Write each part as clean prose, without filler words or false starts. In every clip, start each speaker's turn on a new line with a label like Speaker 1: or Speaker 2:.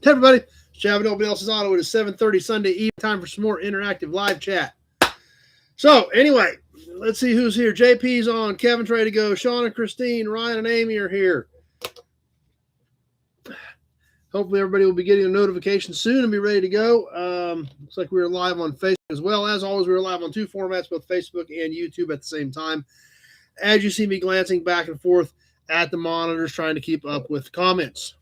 Speaker 1: Hey everybody, Shabba Nobody Else's Auto. It is 7:30 Sunday evening. Time for some more interactive live chat. So anyway, let's see who's here. JP's on. Kevin's ready to go. Sean and Christine, Ryan and Amy are here. Hopefully everybody will be getting a notification soon and be ready to go. Looks like we're live on Facebook as well. As always, we're live on two formats, both Facebook and YouTube at the same time. As you see me glancing back and forth at the monitors, trying to keep up with comments.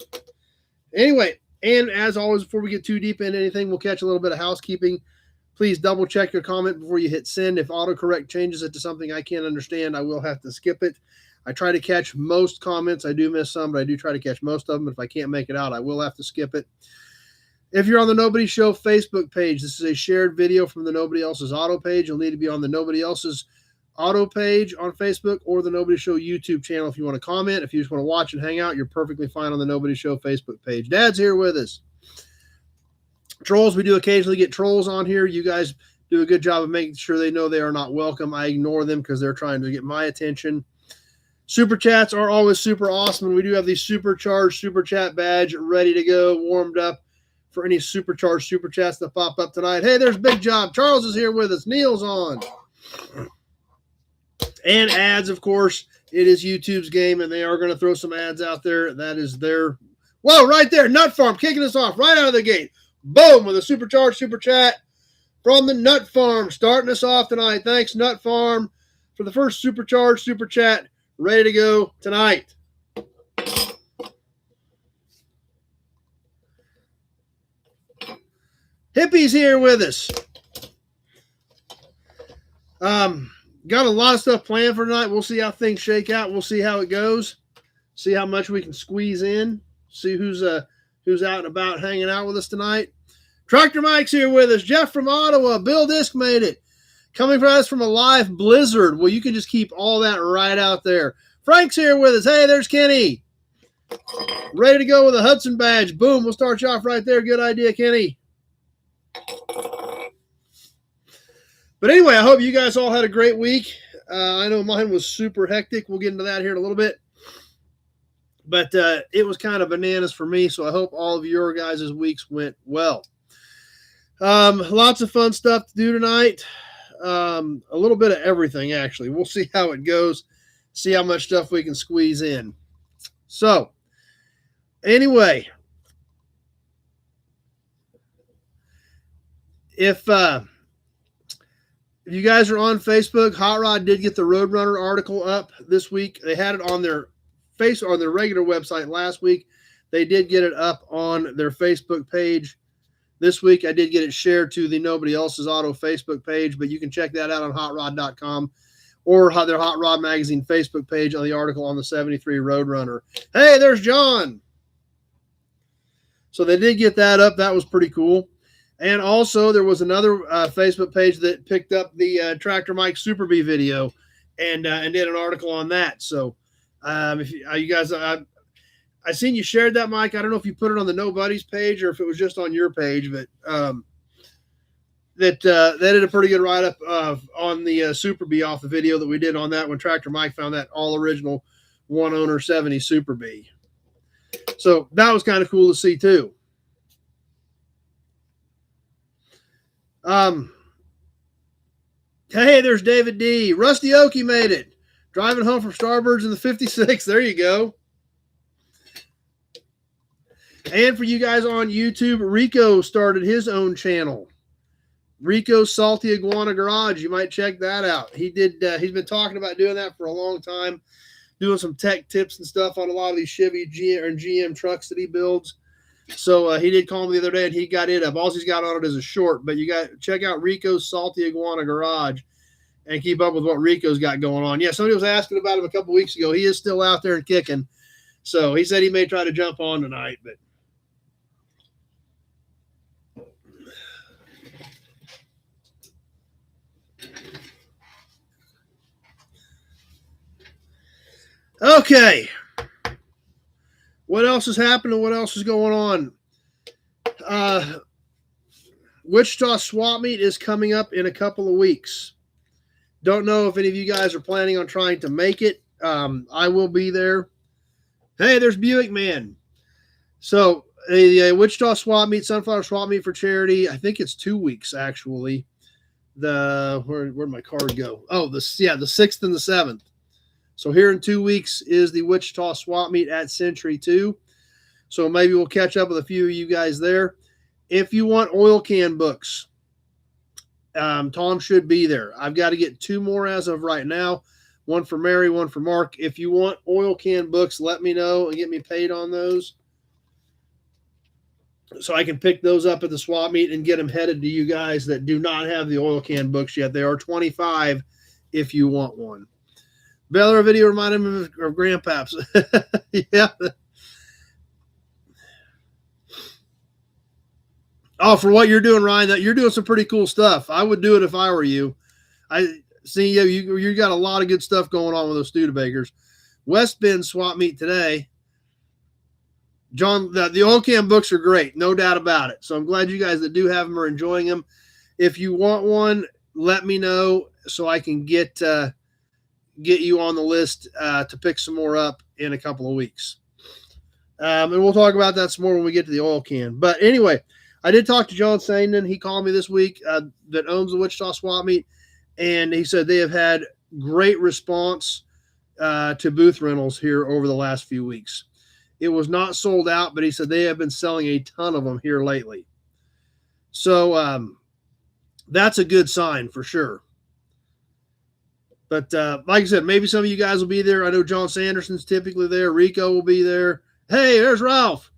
Speaker 1: Anyway, and as always, before we get too deep into anything, we'll catch a little bit of housekeeping. Please double check your comment before you hit send. If autocorrect changes it to something I can't understand, I will have to skip it. I try to catch most comments. I do miss some, but I do try to catch most of them. If I can't make it out, I will have to skip it. If you're on the Nobody Show Facebook page, this is a shared video from the Nobody Else's Auto page. You'll need to be on the Nobody Else's Auto page on Facebook or the Nobody Show YouTube channel if you want to comment. If you just want to watch and hang out, you're perfectly fine on the Nobody Show Facebook page. Dad's here with us. Trolls, we do occasionally get trolls on here. You guys do a good job of making sure they know they are not welcome. I ignore them because they're trying to get my attention. Super chats are always super awesome, and we do have the supercharged super chat badge ready to go, warmed up for any supercharged super chats that pop up tonight. Hey, there's Big Job. Charles is here with us. Neil's on. And ads, of course. It is YouTube's game, and they are going to throw some ads out there. That is their... Whoa, right there. Nut Farm kicking us off right out of the gate. Boom, with a supercharged super chat from the Nut Farm, starting us off tonight. Thanks, Nut Farm, for the first supercharged super chat. Ready to go tonight. Hippie's here with us. Got a lot of stuff planned for tonight. We'll see how things shake out. We'll see how it goes. See how much we can squeeze in. See who's out and about hanging out with us tonight. Tractor Mike's here with us. Jeff from Ottawa. Bill Disk made it. Coming from us from a live blizzard. Well, you can just keep all that right out there. Frank's here with us. Hey, there's Kenny. Ready to go with a Hudson badge. Boom, we'll start you off right there. Good idea, Kenny. But anyway, I hope you guys all had a great week. I know mine was super hectic. We'll get into that here in a little bit. But it was kind of bananas for me, so I hope all of your guys' weeks went well. Lots of fun stuff to do tonight. A little bit of everything, actually. We'll see how it goes. See how much stuff we can squeeze in. So, anyway, if you guys are on Facebook, Hot Rod did get the Roadrunner article up this week. They had it on their regular website last week. They did get it up on their Facebook page this week. I did get it shared to the Nobody Else's Auto Facebook page, but you can check that out on hotrod.com or their Hot Rod Magazine Facebook page on the article on the 73 Roadrunner. Hey, there's John. So they did get that up. That was pretty cool. And also there was another Facebook page that picked up the Tractor Mike Super Bee video and did an article on that. So if you guys, I seen you shared that, Mike. I don't know if you put it on the Nobodies page or if it was just on your page, but that did a pretty good write-up on the Super Bee off the video that we did on that when Tractor Mike found that all-original one-owner 70 Super Bee. So that was kind of cool to see, too. Hey, there's David D. Rusty Okie made it. Driving home from Starbirds in the 56. There you go. And for you guys on YouTube, Rico started his own channel. Rico's Salty Iguana Garage. You might check that out. He's been talking about doing that for a long time, doing some tech tips and stuff on a lot of these Chevy and GM trucks that he builds. So he did call me the other day and he got it up. All he's got on it is a short, but you got to check out Rico's Salty Iguana Garage and keep up with what Rico's got going on. Yeah, somebody was asking about him a couple weeks ago. He is still out there and kicking. So he said he may try to jump on tonight, but okay. What else is happening? What else is going on? Wichita Swap Meet is coming up in a couple of weeks. Don't know if any of you guys are planning on trying to make it. I will be there. Hey, there's Buick Man. So a Wichita swap meet, sunflower swap meet for charity. I think it's 2 weeks actually. Where'd my card go? Oh, the 6th and the 7th. So here in 2 weeks is the Wichita swap meet at Century 2. So maybe we'll catch up with a few of you guys there. If you want oil can books, Tom should be there. I've got to get 2 more as of right now. One for Mary, one for Mark. If you want oil can books, let me know and get me paid on those, so I can pick those up at the swap meet and get them headed to you guys that do not have the oil can books yet. They are $25 if you want one. Baylor video reminded me of Grandpaps. Yeah. Oh, for what you're doing, Ryan, you're doing some pretty cool stuff. I would do it if I were you. I see you got a lot of good stuff going on with those Studebakers. West Bend swap meet today. John, the oil can books are great, no doubt about it. So I'm glad you guys that do have them are enjoying them. If you want one, let me know so I can get you on the list to pick some more up in a couple of weeks. And we'll talk about that some more when we get to the oil can. But anyway, I did talk to John Sandin. He called me this week that owns the Wichita swap meet, and he said they have had great response to booth rentals here over the last few weeks. It was not sold out, but he said they have been selling a ton of them here lately. So that's a good sign for sure. But like I said, maybe some of you guys will be there. I know John Sanderson's typically there. Rico will be there. Hey, there's Ralph.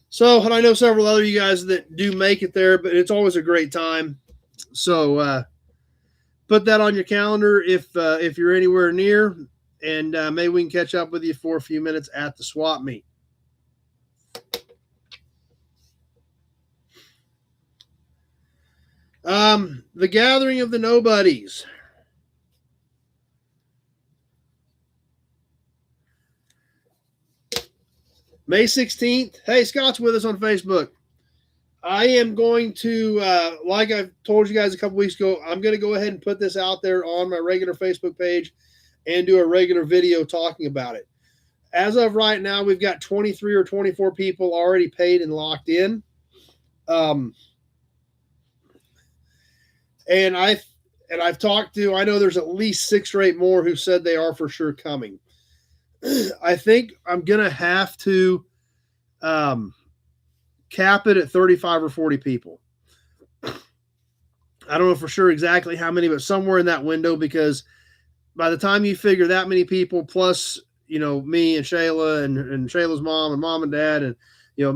Speaker 1: So, and I know several other you guys that do make it there, but it's always a great time. So put that on your calendar if you're anywhere near, and maybe we can catch up with you for a few minutes at the swap meet. The gathering of the nobodies. May 16th. Hey, Scott's with us on Facebook. I am going to, like I've told you guys a couple weeks ago, I'm going to go ahead and put this out there on my regular Facebook page and do a regular video talking about it. As of right now, we've got 23 or 24 people already paid and locked in. And I've talked to, I know there's at least 6 or 8 more who said they are for sure coming. I think I'm going to have to cap it at 35 or 40 people. I don't know for sure exactly how many, but somewhere in that window, because by the time you figure that many people plus, me and Shayla and Shayla's mom and mom and dad, and,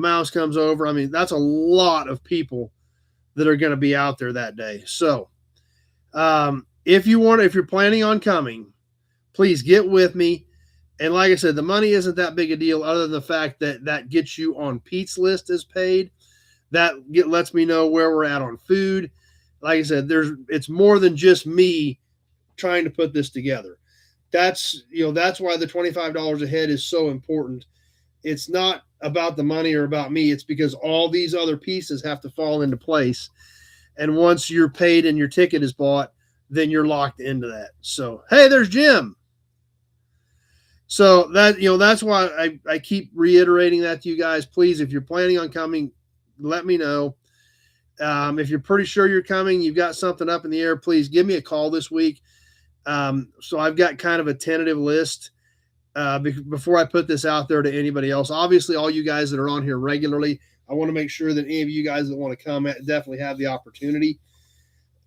Speaker 1: Mouse comes over. I mean, that's a lot of people that are going to be out there that day. So if you're planning on coming, please get with me. And like I said, the money isn't that big a deal other than the fact that gets you on Pete's list as paid. That lets me know where we're at on food. Like I said, it's more than just me trying to put this together. That's why the $25 a head is so important. It's not about the money or about me. It's because all these other pieces have to fall into place. And once you're paid and your ticket is bought, then you're locked into that. So, hey, there's Jim. So that's why I keep reiterating that to you guys. Please, if you're planning on coming, let me know. If you're pretty sure you're coming, you've got something up in the air, please give me a call this week. So I've got kind of a tentative list before I put this out there to anybody else. Obviously, all you guys that are on here regularly, I want to make sure that any of you guys that want to come definitely have the opportunity.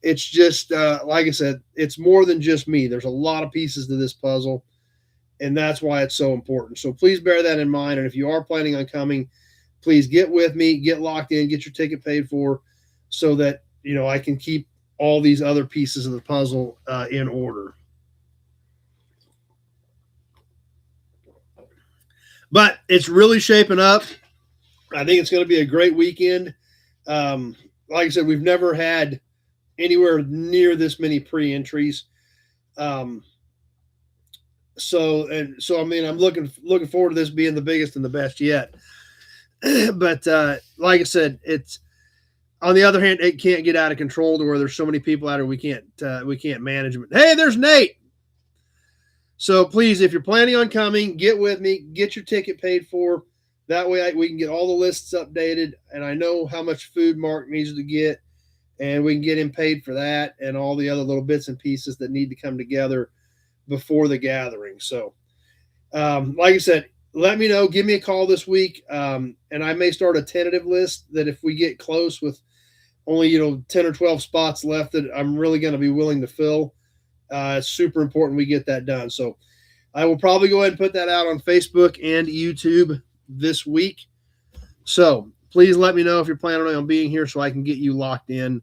Speaker 1: It's just, like I said, it's more than just me. There's a lot of pieces to this puzzle. And that's why it's so important. So please bear that in mind. And if you are planning on coming, please get with me, get locked in, get your ticket paid for, so that, I can keep all these other pieces of the puzzle in order. But it's really shaping up. I think it's going to be a great weekend. Like I said, we've never had anywhere near this many pre-entries. So I mean, I'm looking forward to this being the biggest and the best yet. But like I said, it's, on the other hand, it can't get out of control to where there's so many people out there we can't manage it. Hey, there's Nate. So please, if you're planning on coming, get with me, get your ticket paid for. That way we can get all the lists updated, and I know how much food Mark needs to get, and we can get him paid for that and all the other little bits and pieces that need to come together before the gathering. So, like I said, let me know. Give me a call this week, and I may start a tentative list that if we get close with only 10 or 12 spots left that I'm really going to be willing to fill, it's super important we get that done. So I will probably go ahead and put that out on Facebook and YouTube this week. So please let me know if you're planning on being here so I can get you locked in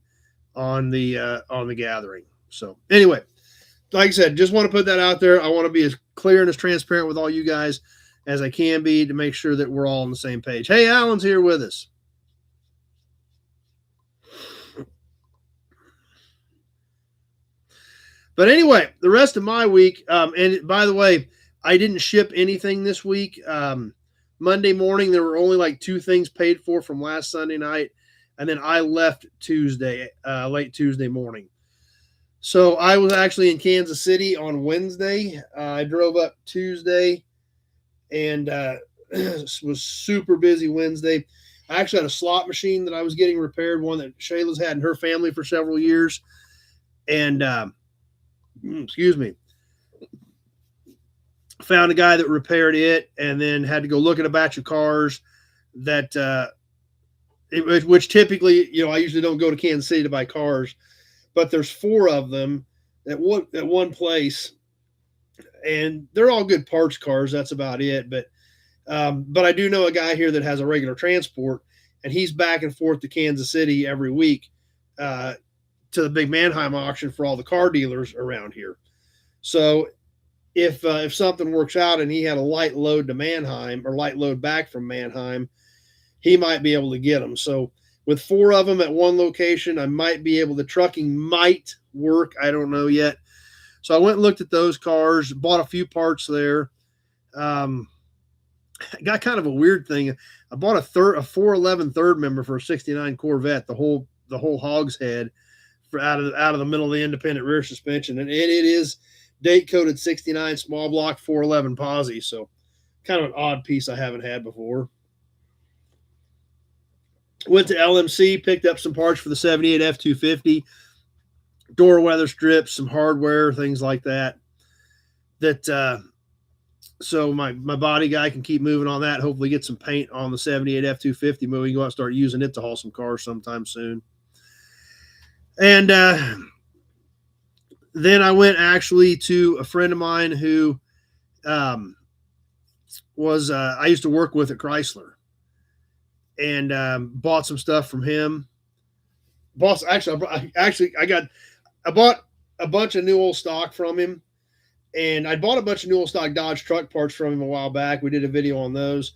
Speaker 1: on the gathering. So anyway, like I said, just want to put that out there. I want to be as clear and as transparent with all you guys as I can be to make sure that we're all on the same page. Hey, Alan's here with us. But anyway, the rest of my week, and by the way, I didn't ship anything this week. Monday morning, there were only like 2 things paid for from last Sunday night, and then I left Tuesday, late Tuesday morning. So I was actually in Kansas City on Wednesday. I drove up Tuesday and was super busy Wednesday. I actually had a slot machine that I was getting repaired, one that Shayla's had in her family for several years. And excuse me, found a guy that repaired it, and then had to go look at a batch of cars that which typically, I usually don't go to Kansas City to buy cars, but there's 4 of them at one place, and they're all good parts cars. That's about it. But I do know a guy here that has a regular transport, and he's back and forth to Kansas City every week to the big Mannheim auction for all the car dealers around here. So if something works out and he had a light load to Mannheim or light load back from Mannheim, he might be able to get them. So with 4 of them at one location, I might be able to, trucking might work. I don't know yet. So I went and looked at those cars, bought a few parts there. Got kind of a weird thing. I bought a 411 third member for a 69 Corvette, the whole hogshead for out of the middle of the independent rear suspension. And it is date coded 69 small block 411 posi. So kind of an odd piece I haven't had before. Went to LMC, picked up some parts for the 78 F250, door weather strips, some hardware, things like that. So my body guy can keep moving on that. Hopefully get some paint on the 78 F250. Maybe we can go out and start using it to haul some cars sometime soon. And then I went actually to a friend of mine who was I used to work with at Chrysler, and bought some stuff from him. I bought a bunch of new old stock from him, and I bought a bunch of new old stock Dodge truck parts from him a while back. We did a video on those,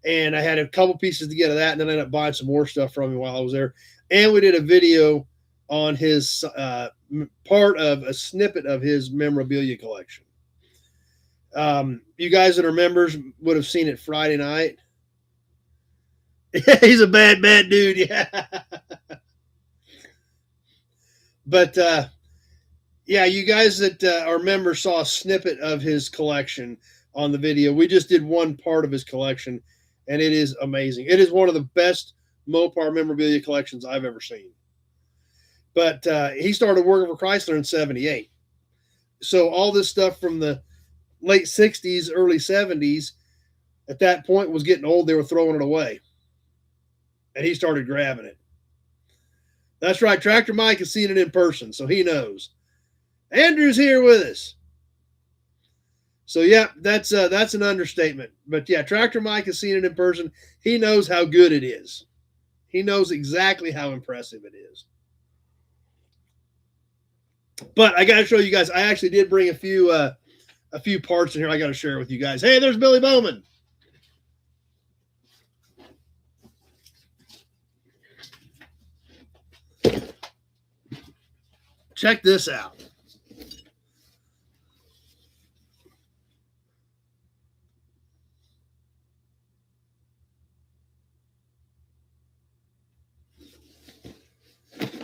Speaker 1: and I had a couple pieces to get of that, and then I ended up buying some more stuff from him while I was there. And we did a video on his part of a snippet of his memorabilia collection. You guys that are members would have seen it Friday night. He's a bad dude. Yeah. But yeah, you guys that are members saw a snippet of his collection on the video. We just did one part of his collection, and it is amazing. It is one of the best Mopar memorabilia collections I've ever seen. But he started working for Chrysler in 78. So all this stuff from the late 60s, early 70s, at that point was getting old. They were throwing it away. And he started grabbing it. That's right. Tractor Mike has seen it in person, so he knows. Andrew's here with us. So, yeah, that's an understatement. But, yeah, Tractor Mike has seen it in person. He knows how good it is. He knows exactly how impressive it is. But I got to show you guys. I actually did bring a few parts in here I got to share with you guys. Hey, there's Billy Bowman. Check this out.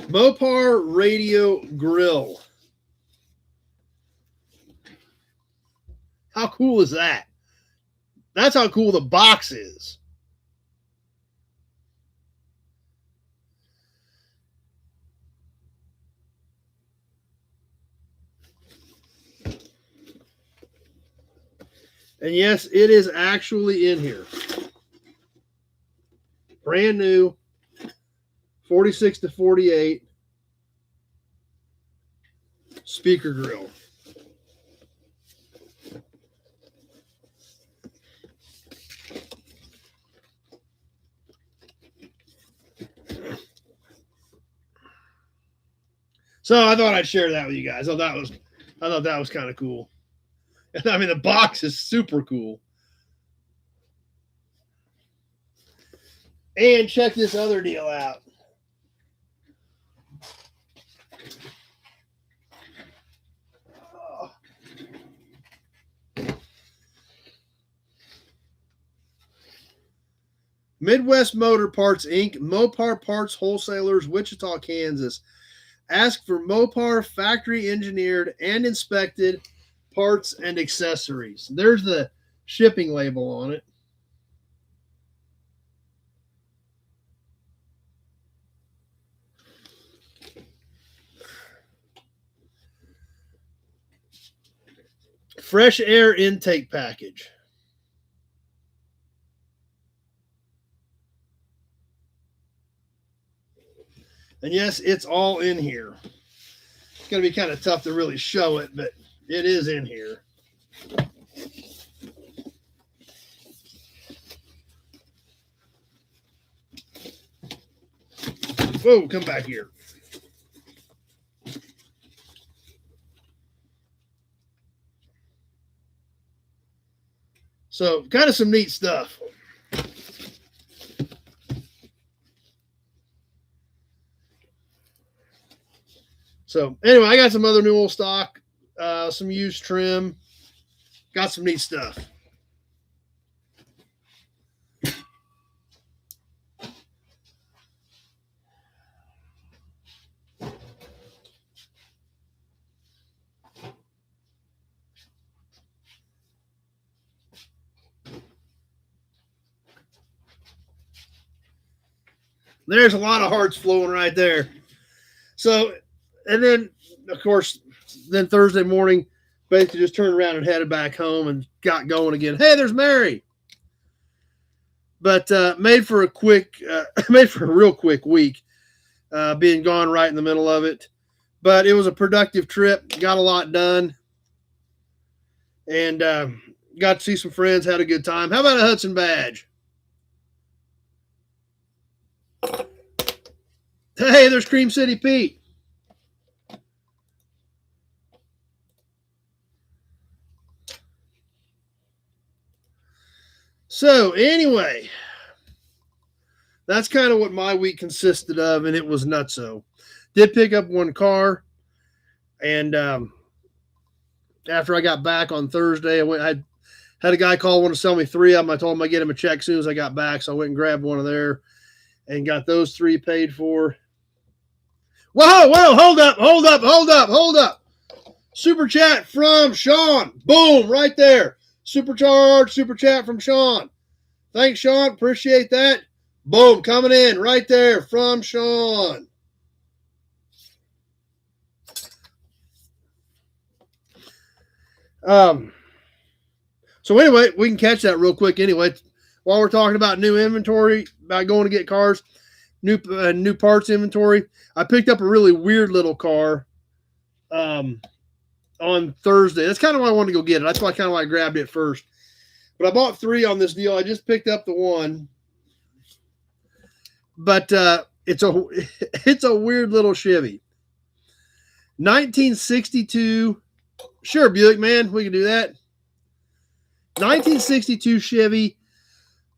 Speaker 1: Mopar radio grill. How cool is that? That's how cool the box is. And yes, it is actually in here. Brand new, 46 to 48 speaker grill. So I thought I'd share that with you guys. I thought that was kind of cool. And I mean, the box is super cool. And check this other deal out. Midwest Motor Parts, Inc., Mopar Parts Wholesalers, Wichita, Kansas. Ask for Mopar factory engineered and inspected parts and accessories. There's the shipping label on it. Fresh air intake package. And yes, it's all in here. It's going to be kind of tough to really show it, but it is in here. Whoa, come back here. So, kind of some neat stuff. So, anyway, I got some other new old stock, some used trim. Got some neat stuff. There's a lot of hearts flowing right there. So, and then, of course, then Thursday morning, basically just turned around and headed back home and got going again. Hey, there's Mary. But made for a real quick week, being gone right in the middle of it. But it was a productive trip. Got a lot done. And got to see some friends, had a good time. How about a Hudson badge? Hey, there's Cream City Pete. So, anyway, that's kind of what my week consisted of, and it was nutso. Did pick up one car, and after I got back on Thursday, I had a guy call, want to sell me 3 of them. I told him I'd get him a check as soon as I got back, so I went and grabbed one of there and got those 3 paid for. Whoa, hold up. Super chat from Sean. Boom, right there. Super chat from Sean. Thanks, Sean. Appreciate that. Boom, coming in right there from Sean. So anyway, we can catch that real quick anyway. While we're talking about new inventory, about going to get cars, new parts inventory, I picked up a really weird little car on Thursday. That's kind of why I wanted to go get it. That's why I grabbed it first. But I bought 3 on this deal. I just picked up the one. But it's a weird little Chevy. 1962. Sure, Buick, man. We can do that. 1962 Chevy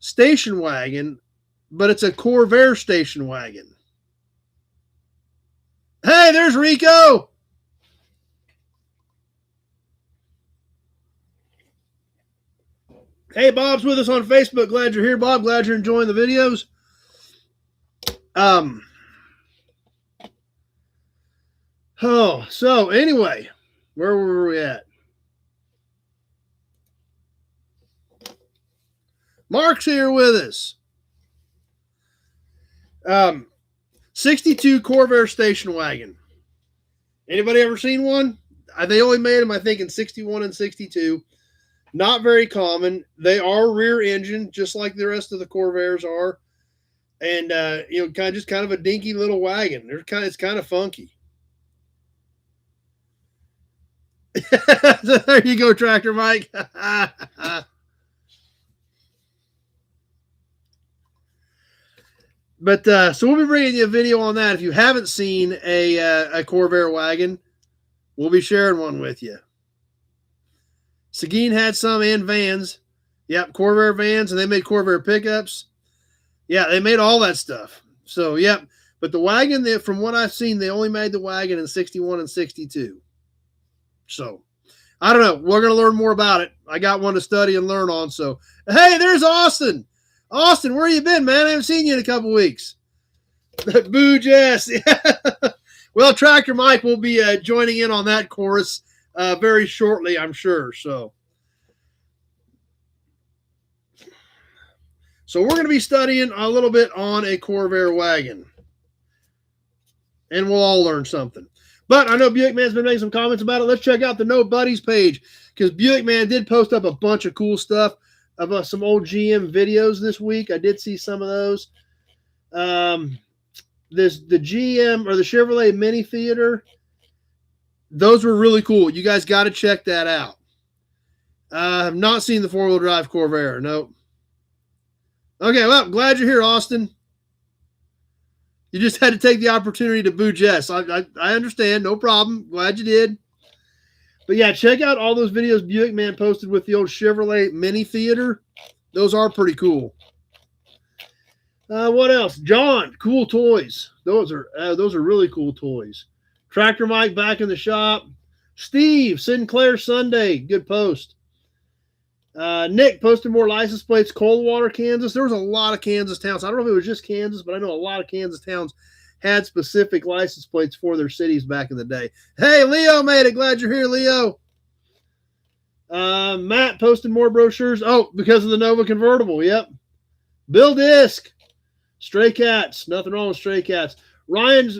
Speaker 1: station wagon, but it's a Corvair station wagon. Hey, there's Rico. Hey, Bob's with us on Facebook. Glad you're here, Bob. Glad you're enjoying the videos. So anyway, where were we at? Mark's here with us. 62 Corvair station wagon. Anybody ever seen one? They only made them, I think, in 61 and 62. Not very common. They are rear engine, just like the rest of the Corvairs are. And, kind of a dinky little wagon. It's kind of funky. There you go, Tractor Mike. But so we'll be bringing you a video on that. If you haven't seen a Corvair wagon, we'll be sharing one with you. Seguin had some and vans. Yep, Corvair vans, and they made Corvair pickups. Yeah, they made all that stuff. So, yep. But the wagon, from what I've seen, they only made the wagon in 61 and 62. So, I don't know. We're going to learn more about it. I got one to study and learn on. So, hey, there's Austin. Austin, where you been, man? I haven't seen you in a couple weeks. Boo, Jess. Well, Tractor Mike will be joining in on that chorus very shortly, I'm sure. So we're going to be studying a little bit on a Corvair wagon. And we'll all learn something. But I know Buick Man's been making some comments about it. Let's check out the Nobodies page, because Buick Man did post up a bunch of cool stuff of some old GM videos this week. I did see some of those. The GM or the Chevrolet Mini Theater, those were really cool. You guys got to check that out. I have not seen the four-wheel drive Corvair. Nope. Okay, well, glad you're here, Austin. You just had to take the opportunity to boo Jess. I understand. No problem. Glad you did. But yeah, check out all those videos Buick Man posted with the old Chevrolet Mini Theater. Those are pretty cool. What else? John, cool toys. Those are really cool toys. Tractor Mike back in the shop. Steve, Sinclair Sunday. Good post. Nick posted more license plates. Coldwater, Kansas. There was a lot of Kansas towns. I don't know if it was just Kansas, but I know a lot of Kansas towns had specific license plates for their cities back in the day. Hey, Leo made it. Glad you're here, Leo. Matt posted more brochures. Oh, because of the Nova convertible. Yep. Bill Disc. Stray Cats. Nothing wrong with Stray Cats. Ryan's,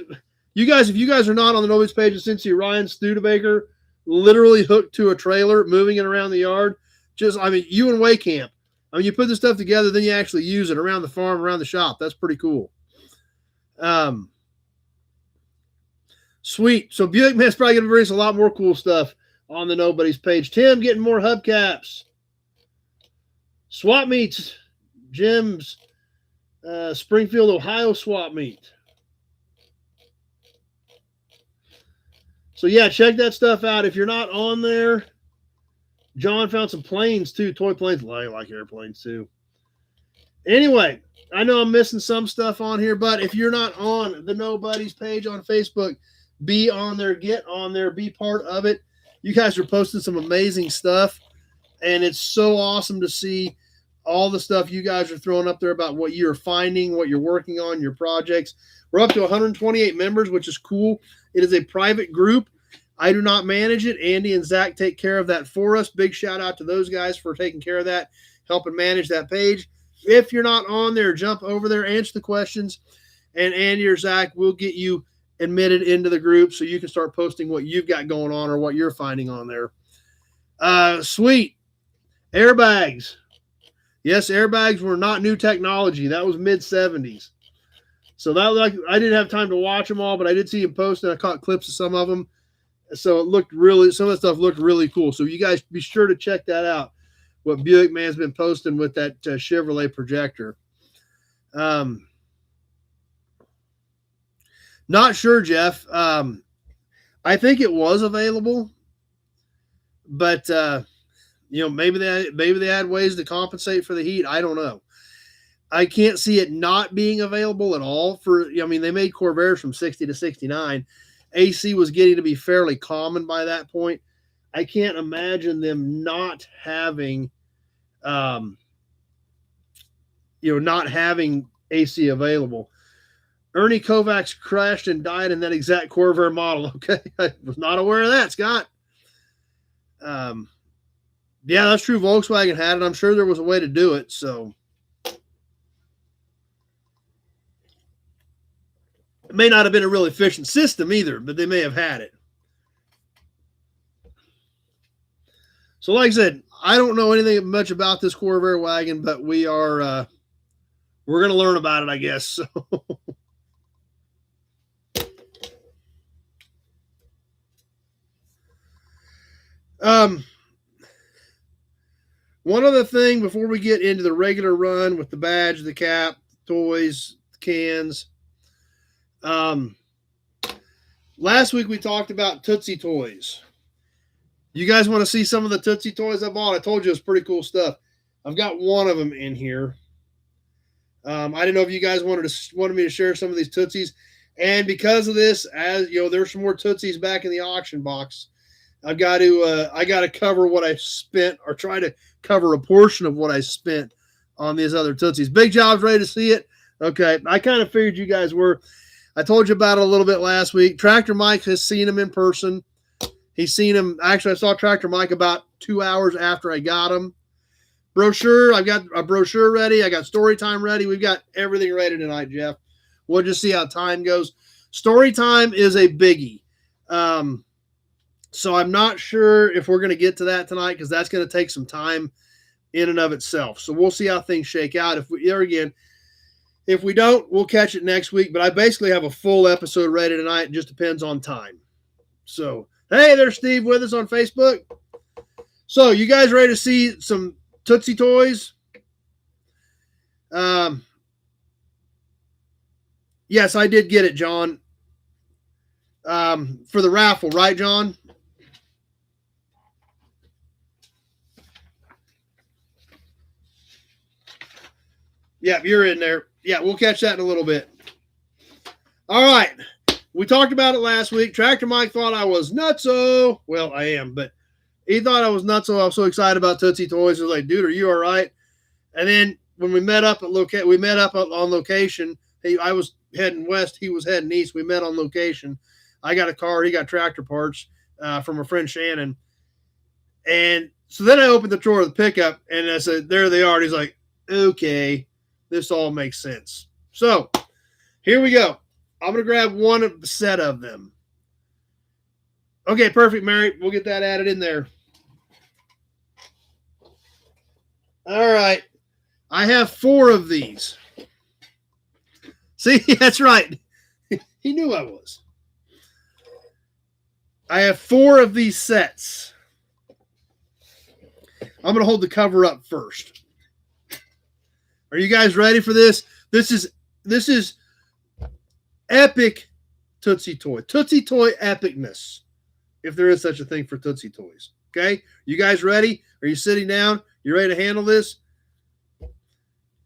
Speaker 1: if you guys are not on the Nobodies page in Cincy, Ryan Studebaker literally hooked to a trailer, moving it around the yard. You and Waycamp. You put this stuff together, then you actually use it around the farm, around the shop. That's pretty cool. Sweet. So Buick Man's probably going to bring us a lot more cool stuff on the Nobodies page. Tim getting more hubcaps. Swap meets. Jim's Springfield, Ohio swap meet. So yeah, check that stuff out. If you're not on there, John found some planes too, toy planes. I like airplanes too. Anyway, I know I'm missing some stuff on here, but if you're not on the Nobodies page on Facebook, be on there, get on there, be part of it. You guys are posting some amazing stuff, and it's so awesome to see all the stuff you guys are throwing up there about what you're finding, what you're working on, your projects. We're up to 128 members, which is cool. It is a private group. I do not manage it. Andy and Zach take care of that for us. Big shout out to those guys for taking care of that, helping manage that page. If you're not on there, jump over there, answer the questions, and Andy or Zach will get you admitted into the group so you can start posting what you've got going on or what you're finding on there. Sweet. Airbags. Yes, airbags were not new technology. That was mid-70s. So that I didn't have time to watch them all, but I did see them post, and I caught clips of some of them. So it looked some of the stuff looked really cool. So you guys be sure to check that out, what Buick Man's been posting with that Chevrolet projector. Not sure, Jeff. I think it was available, but maybe they had ways to compensate for the heat. I don't know. I can't see it not being available at all. They made Corvairs from 60 to 69. AC was getting to be fairly common by that point. I can't imagine them not having, not having AC available. Ernie Kovacs crashed and died in that exact Corvair model. Okay, I was not aware of that, Scott. Yeah, that's true. Volkswagen had it. I'm sure there was a way to do it. So it may not have been a real efficient system either, but they may have had it. So like I said, I don't know anything much about this Corvair wagon, but we're going to learn about it, I guess. So. One other thing before we get into the regular run with the badge, the cap, toys, cans. Last week we talked about Tootsie Toys. You guys want to see some of the Tootsie Toys I bought? I told you it's pretty cool stuff. I've got one of them in here. I didn't know if you guys wanted me to share some of these Tootsies. And because of this, as you know, there's some more Tootsies back in the auction box. I got to cover what I spent, or try to cover a portion of what I spent on these other Tootsies. Big Job's ready to see it. Okay, I kind of figured you guys were. I told you about it a little bit last week. Tractor Mike has seen him in person. He's seen him. Actually, I saw Tractor Mike about 2 hours after I got him. Brochure. I've got a brochure ready. I got story time ready. We've got everything ready tonight, Jeff. We'll just see how time goes. Story time is a biggie. So I'm not sure if we're going to get to that tonight, because that's going to take some time in and of itself. So we'll see how things shake out. If we don't, we'll catch it next week. But I basically have a full episode ready tonight. It just depends on time. So, hey, there's Steve with us on Facebook. So you guys ready to see some Tootsie Toys? Yes, I did get it, John. For the raffle, right, John? Yeah, you're in there. Yeah, we'll catch that in a little bit. All right. We talked about it last week. Tractor Mike thought I was nutso. Well, I am, but he thought I was nutso. I was so excited about Tootsie Toys. I was like, dude, are you all right? And then when we met up on location. I was heading west. He was heading east. We met on location. I got a car. He got tractor parts from a friend, Shannon. And so then I opened the drawer of the pickup, and I said, there they are. And he's like, okay, this all makes sense. So here we go. I'm going to grab one set of them. Okay, perfect, Mary. We'll get that added in there. All right. I have 4 of these. See, that's right. He knew I was. I have 4 of these sets. I'm going to hold the cover up first. Are you guys ready for this? This is epic Tootsie Toy. Tootsie Toy epicness, if there is such a thing for Tootsie Toys. Okay? You guys ready? Are you sitting down? You ready to handle this?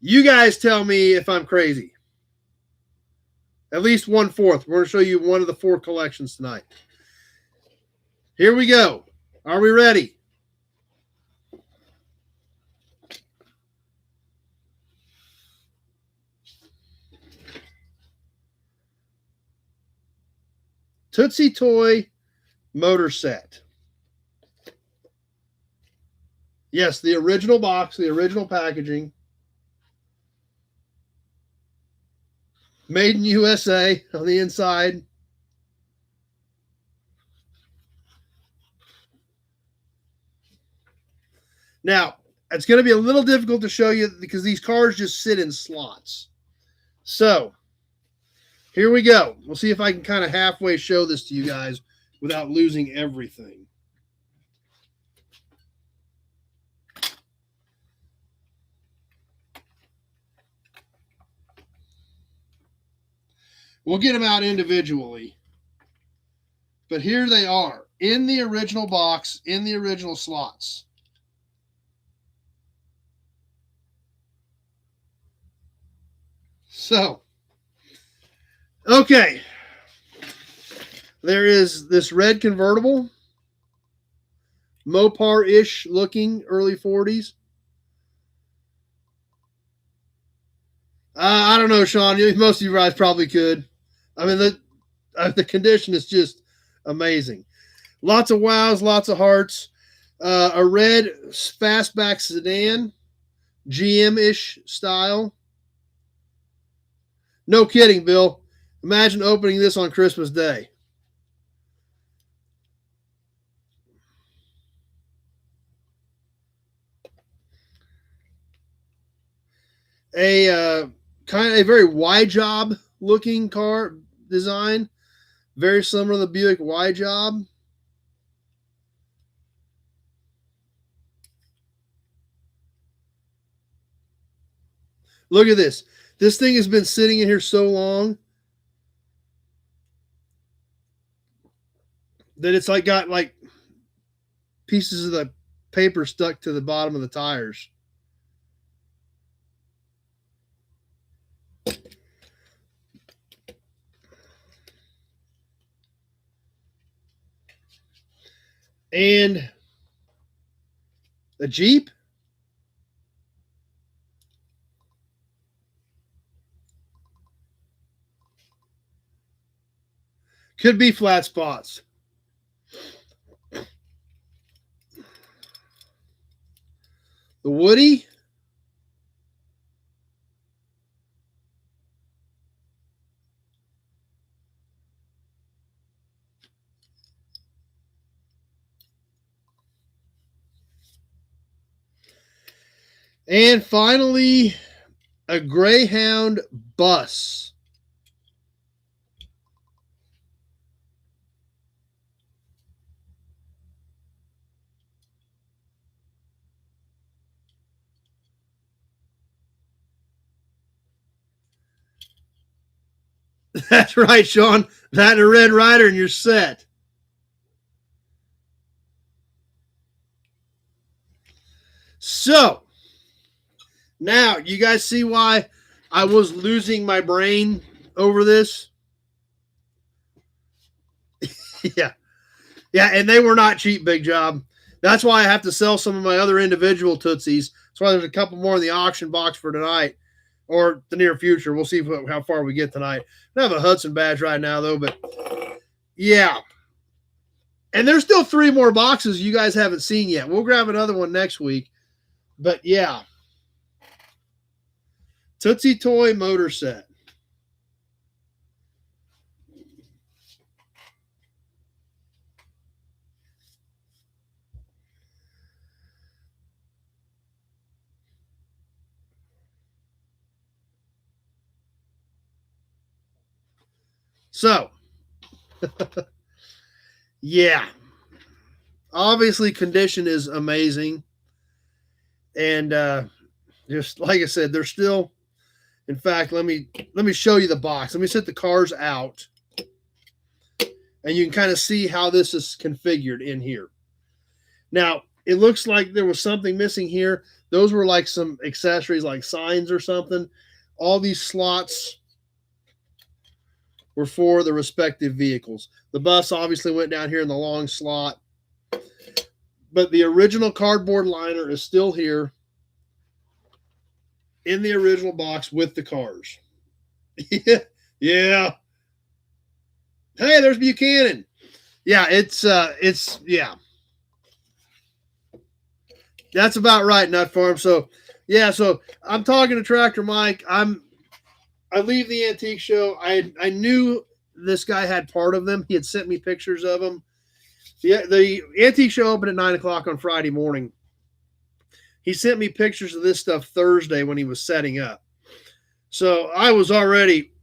Speaker 1: You guys tell me if I'm crazy. At least 1/4. We're going to show you one of the 4 collections tonight. Here we go. Are we ready? Tootsie Toy motor set. Yes, the original box, the original packaging. Made in USA on the inside. Now, it's going to be a little difficult to show you because these cars just sit in slots. So, here we go. We'll see if I can kind of halfway show this to you guys without losing everything. We'll get them out individually. But here they are in the original box, in the original slots. So, okay. There is this red convertible. Mopar-ish looking, early 40s. I don't know, Sean. Most of you guys probably could. I mean, the condition is just amazing. Lots of wows, lots of hearts. A red fastback sedan, GM-ish style. No kidding, Bill. Imagine opening this on Christmas Day. A kind of a very Y job looking car design, very similar to the Buick Y job. Look at this. This thing has been sitting in here so long that it's like got like pieces of the paper stuck to the bottom of the tires. And a Jeep. Could be flat spots. The Woody. And finally, a Greyhound bus. That's right, Sean. That and a Red Rider, and you're set. So, now you guys see why I was losing my brain over this? Yeah. Yeah, and they were not cheap, Big Job. That's why I have to sell some of my other individual Tootsies. That's why there's a couple more in the auction box for tonight or the near future. We'll see how far we get tonight. I don't have a Hudson badge right now, though, but yeah. And there's still 3 more boxes you guys haven't seen yet. We'll grab another one next week. But yeah. Tootsie Toy motor set. So, yeah. Obviously, condition is amazing. And just like I said, they're still, in fact, let me show you the box. Let me set the cars out. And you can kind of see how this is configured in here. Now, it looks like there was something missing here. Those were like some accessories like signs or something. All these slots were for the respective vehicles. The bus obviously went down here in the long slot. But the original cardboard liner is still here in the original box with the cars. Yeah. Yeah. Hey, there's Buchanan. Yeah, it's yeah. That's about right, Nut Farm. So yeah, so I'm talking to Tractor Mike. I leave the antique show. I knew this guy had part of them. He had sent me pictures of them. The antique show opened at 9 o'clock on Friday morning. He sent me pictures of this stuff Thursday when he was setting up. So I was already,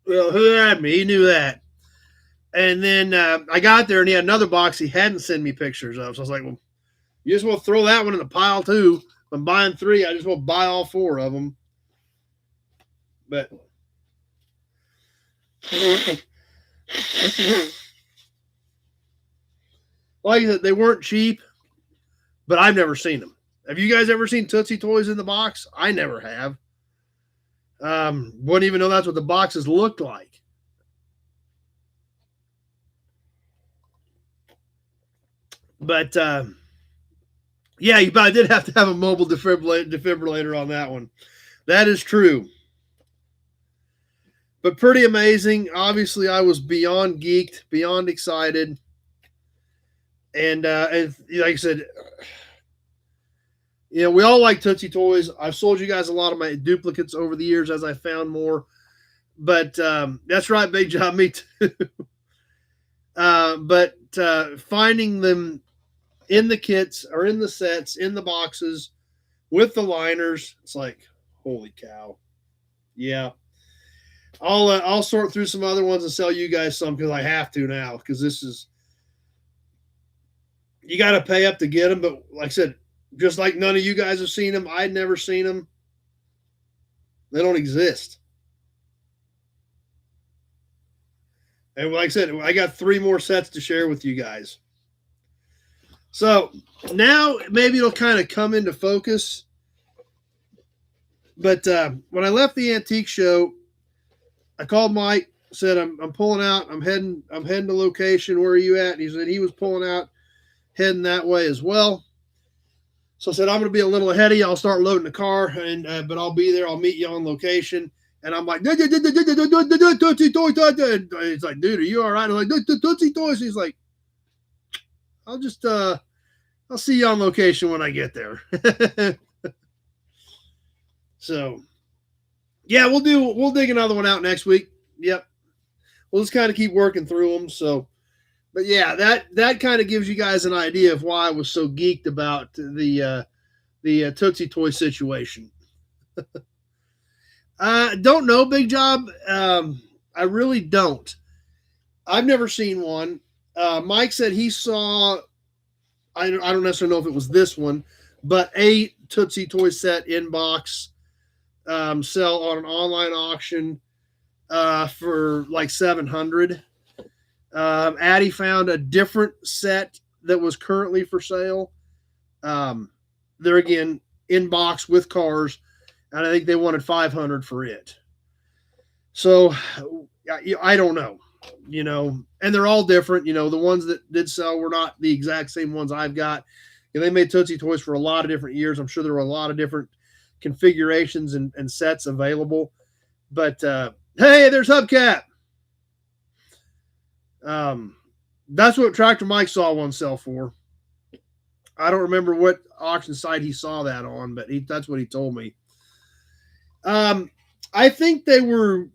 Speaker 1: well, who had me? He knew that. And then I got there and he had another box he hadn't sent me pictures of. So I was like, well, you just want to throw that one in the pile too. I'm buying 3. I just want to buy all 4 of them. But like I said, they weren't cheap, but I've never seen them. Have you guys ever seen Tootsie Toys in the box? I never have. Wouldn't even know that's what the boxes looked like. But yeah, you probably did have to have a mobile defibrillator on that one. That is true. But pretty amazing. Obviously, I was beyond geeked, beyond excited. And like I said, you know, we all like Tootsie Toys. I've sold you guys a lot of my duplicates over the years as I found more. But that's right, Big Job, me too. But finding them in the kits or in the sets, in the boxes, with the liners, it's like, Holy cow. Yeah. I'll sort through some other ones and sell you guys some because I have to now, because this is, you got to pay up to get them. But like I said, just like none of you guys have seen them, I'd never seen them. They don't exist. And like I said, I got 3 more sets to share with you guys. So now maybe it'll kind of come into focus. But when I left the antique show, I called Mike, said I'm pulling out. I'm heading to location. Where are you at? And he said he was pulling out, heading that way as well. So I said, I'm going to be a little ahead of you. I'll start loading the car, and but I'll be there. I'll meet you on location. And I'm like, Tootsie Toy. He's like, dude, are you all right? I'm like, Tootsie Toys. He's like, I'll see you on location when I get there. So, yeah, we'll dig another one out next week. Yep. We'll just kind of keep working through them. So, but yeah, that kind of gives you guys an idea of why I was so geeked about the Tootsie Toy situation. Don't know, Big Job. I really don't. I've never seen one. Mike said he saw, I don't necessarily know if it was this one, but a Tootsie Toy set in box sell on an online auction for like $700. Addie found a different set that was currently for sale. They're again in box with cars, and I think they wanted $500 for it. So I don't know, and they're all different. The ones that did sell were not the exact same ones I've got. They made Tootsie Toys for a lot of different years. I'm sure there were a lot of different configurations and sets available. But hey, there's Hubcap. That's what Tractor Mike saw one sell for. I don't remember what auction site he saw that on, but that's what he told me. I think they were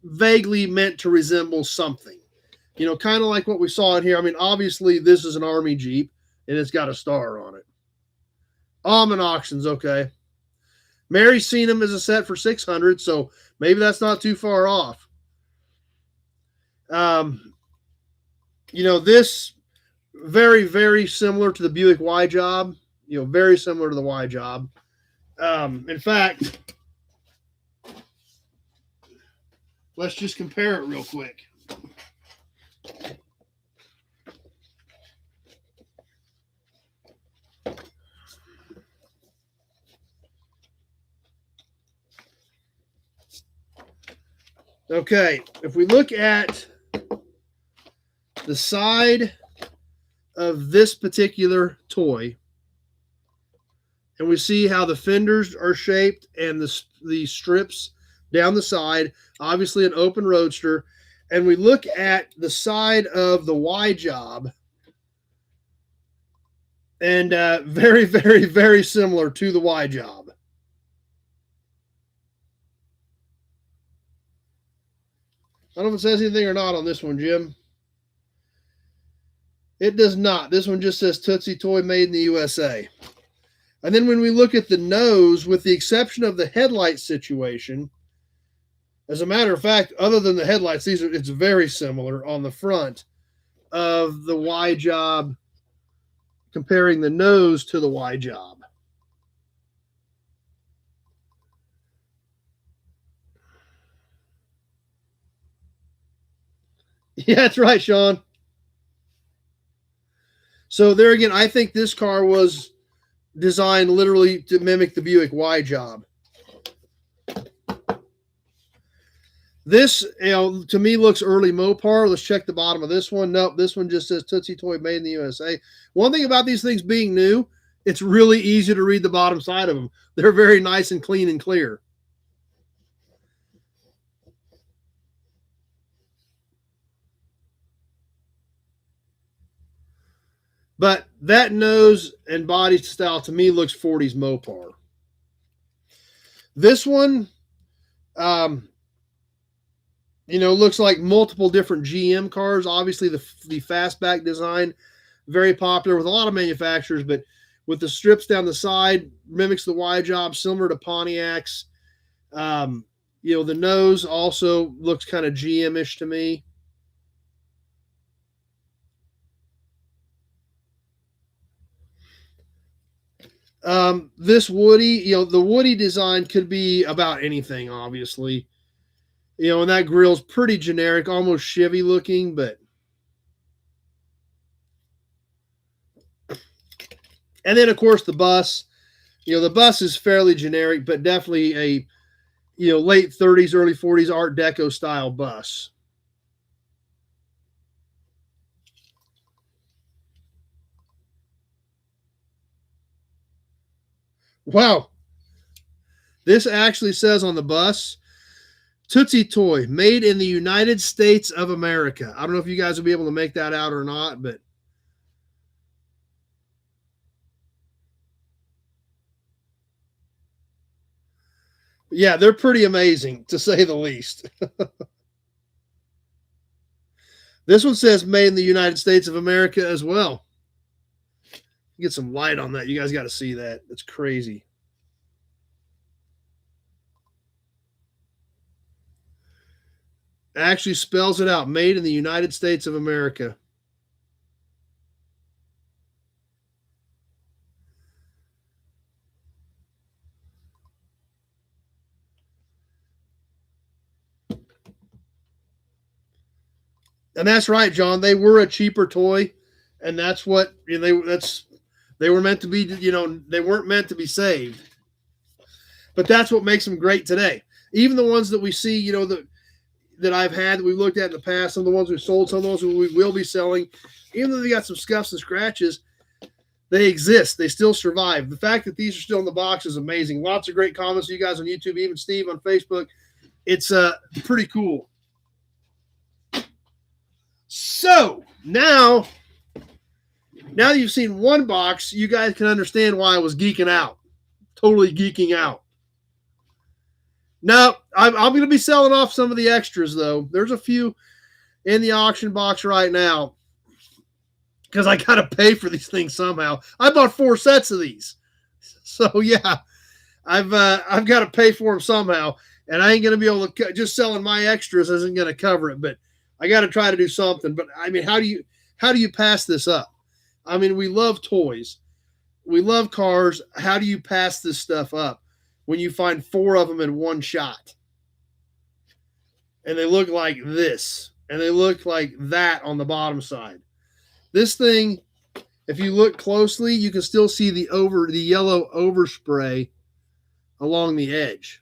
Speaker 1: vaguely meant to resemble something, kind of like what we saw in here. I mean, obviously this is an Army Jeep and it's got a star on it. Almond Auctions, okay. Mary's seen them as a set for $600, so maybe that's not too far off. This very, very similar to the Buick Y Job. Very similar to the Y Job. In fact, let's just compare it real quick. Okay, if we look at the side of this particular toy, and we see how the fenders are shaped and the strips down the side, obviously an open roadster, and we look at the side of the Y Job, and very, very, very similar to the Y Job. I don't know if it says anything or not on this one, Jim. It does not. This one just says Tootsie Toy made in the USA. And then when we look at the nose, with the exception of the headlight situation, as a matter of fact, other than the headlights, it's very similar on the front of the Y Job, comparing the nose to the Y Job. Yeah, that's right, Sean. So there again, I think this car was designed literally to mimic the Buick Y Job. This, to me looks early Mopar. Let's check the bottom of this one. Nope, this one just says Tootsie Toy made in the USA. One thing about these things being new, it's really easy to read the bottom side of them. They're very nice and clean and clear. But that nose and body style to me looks 40s Mopar. This one, looks like multiple different GM cars. Obviously, the fastback design, very popular with a lot of manufacturers, but with the strips down the side, mimics the Y Job, similar to Pontiacs. You know, the nose also looks kind of GM-ish to me. This Woody, you know, the Woody design could be about anything, obviously. You know, and that grill's pretty generic, almost Chevy looking, but. And then, of course, the bus. You know, the bus is fairly generic, but definitely a, you know, late 30s, early 40s Art Deco style bus. Wow. This actually says on the bus, Tootsie Toy, made in the United States of America. I don't know if you guys will be able to make that out or not, but. Yeah, they're pretty amazing, to say the least. This one says made in the United States of America as well. Get some light on that. You guys got to see that. It's crazy. Actually spells it out. Made in the United States of America. And that's right, John. They were a cheaper toy, and that's what, you know, they were meant to be. You know, they weren't meant to be saved. But that's what makes them great today. Even the ones that we see, you know, that I've had that we've looked at in the past, some of the ones we've sold, some of the ones we will be selling, even though they got some scuffs and scratches, they exist. They still survive. The fact that these are still in the box is amazing. Lots of great comments, you guys on YouTube, even Steve on Facebook. It's pretty cool. So now that you've seen one box, you guys can understand why I was geeking out. Totally geeking out. Now, I'm going to be selling off some of the extras, though. There's a few in the auction box right now because I got to pay for these things somehow. I bought 4 sets of these. So, yeah, I've got to pay for them somehow, and I ain't going to be able to – just selling my extras isn't going to cover it, but I got to try to do something. But, I mean, how do you pass this up? I mean, we love toys. We love cars. How do you pass this stuff up when you find 4 of them in one shot? And they look like this. And they look like that on the bottom side. This thing, if you look closely, you can still see the yellow overspray along the edge.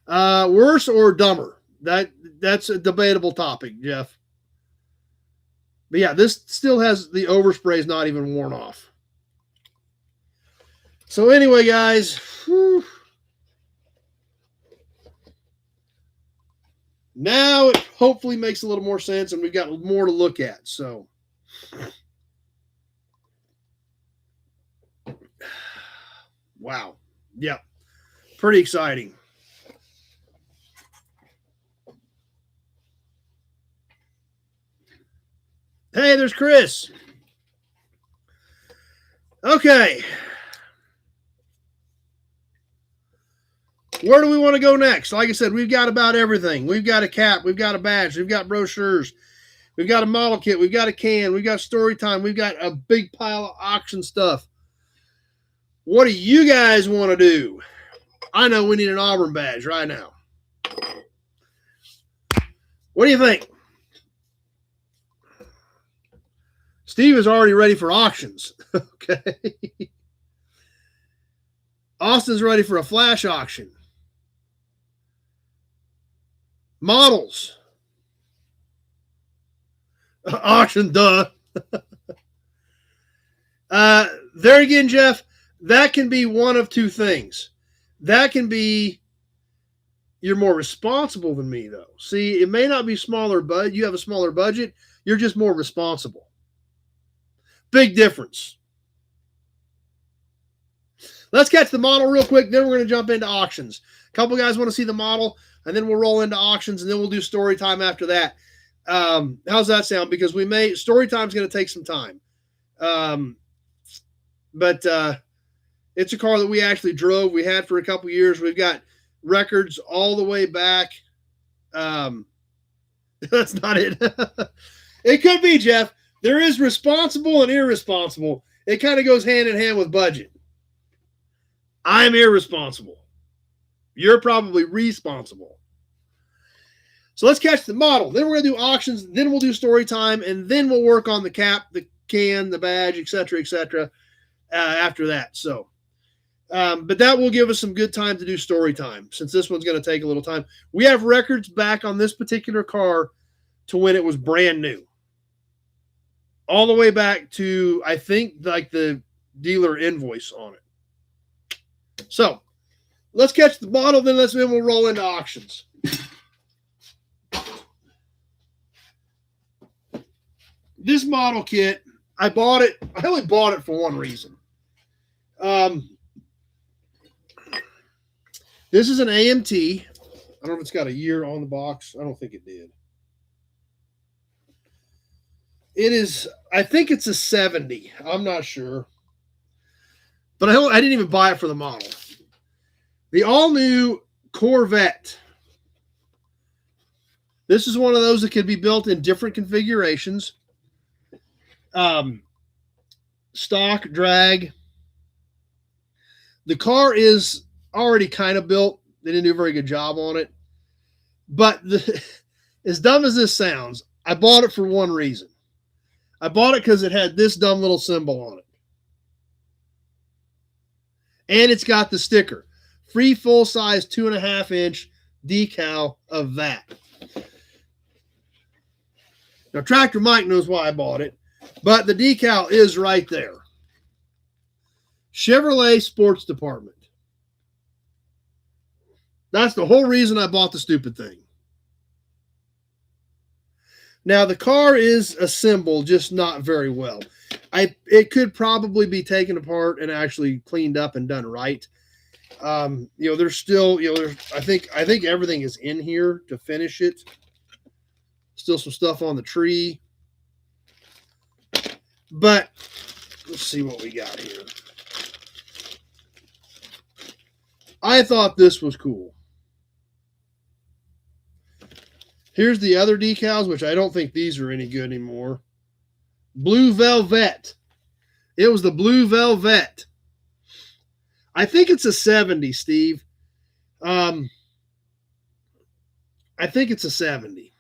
Speaker 1: Worse or dumber? That's a debatable topic, Jeff. But yeah, this still has the overspray is not even worn off. So anyway, guys, now it hopefully makes a little more sense, and we've got more to look at. So, wow, yeah, pretty exciting. Hey, there's Chris. Okay. Where do we want to go next? Like I said, we've got about everything. We've got a cap. We've got a badge. We've got brochures. We've got a model kit. We've got a can. We've got story time. We've got a big pile of auction stuff. What do you guys want to do? I know we need an Auburn badge right now. What do you think? Steve is already ready for auctions. Okay. Austin's ready for a flash auction. Models. Auction, duh. There again, Jeff, that can be one of two things. That can be you're more responsible than me, though. See, it may not be smaller, but you have a smaller budget. You're just more responsible. Big difference. Let's catch the model real quick. Then we're going to jump into auctions. A couple guys want to see the model, and then we'll roll into auctions, and then we'll do story time after that. How's that sound? Because story time is going to take some time. But It's a car that we actually drove. We had for a couple years. We've got records all the way back. That's not it. It could be, Jeff. There is responsible and irresponsible. It kind of goes hand in hand with budget. I'm irresponsible. You're probably responsible. So let's catch the model. Then we're going to do auctions. Then we'll do story time. And then we'll work on the cap, the can, the badge, etc., after that. So, but that will give us some good time to do story time, since this one's going to take a little time. We have records back on this particular car to when it was brand new. All the way back to, I think, like the dealer invoice on it. So let's catch the model, then we'll roll into auctions. This model kit, I only bought it for one reason. This is an AMT. I don't know if it's got a year on the box. I don't think it did. It is, I think it's a 70. I'm not sure. But I didn't even buy it for the model. The all-new Corvette. This is one of those that can be built in different configurations. Stock, drag. The car is already kind of built. They didn't do a very good job on it. But as dumb as this sounds, I bought it for one reason. I bought it because it had this dumb little symbol on it. And it's got the sticker. Free full-size 2.5-inch decal of that. Now, Tractor Mike knows why I bought it, but the decal is right there. Chevrolet Sports Department. That's the whole reason I bought the stupid thing. Now, the car is assembled, just not very well. It could probably be taken apart and actually cleaned up and done right. There's still, I think everything is in here to finish it. Still some stuff on the tree. But let's see what we got here. I thought this was cool. Here's the other decals, which I don't think these are any good anymore. Blue Velvet. It was the Blue Velvet. I think it's a 70, Steve. I think it's a 70.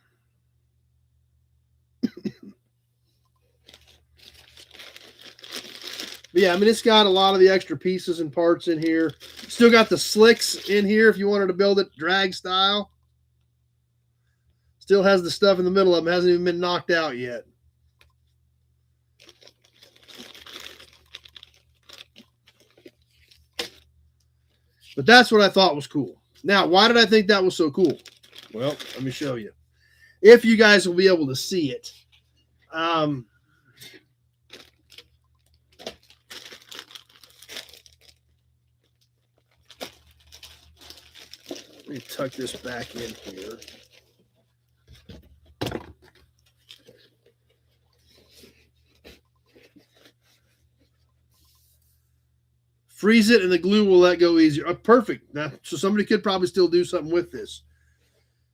Speaker 1: Yeah, I mean, it's got a lot of the extra pieces and parts in here. Still got the slicks in here if you wanted to build it drag style. Still has the stuff in the middle of them. Hasn't even been knocked out yet. But that's what I thought was cool. Now, why did I think that was so cool? Well, let me show you. If you guys will be able to see it. Let me tuck this back in here. Freeze it and the glue will let go easier. Perfect. Now, so somebody could probably still do something with this.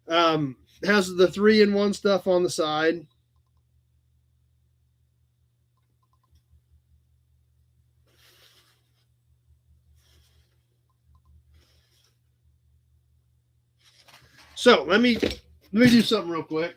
Speaker 1: Has the 3-in-1 stuff on the side. So let me do something real quick.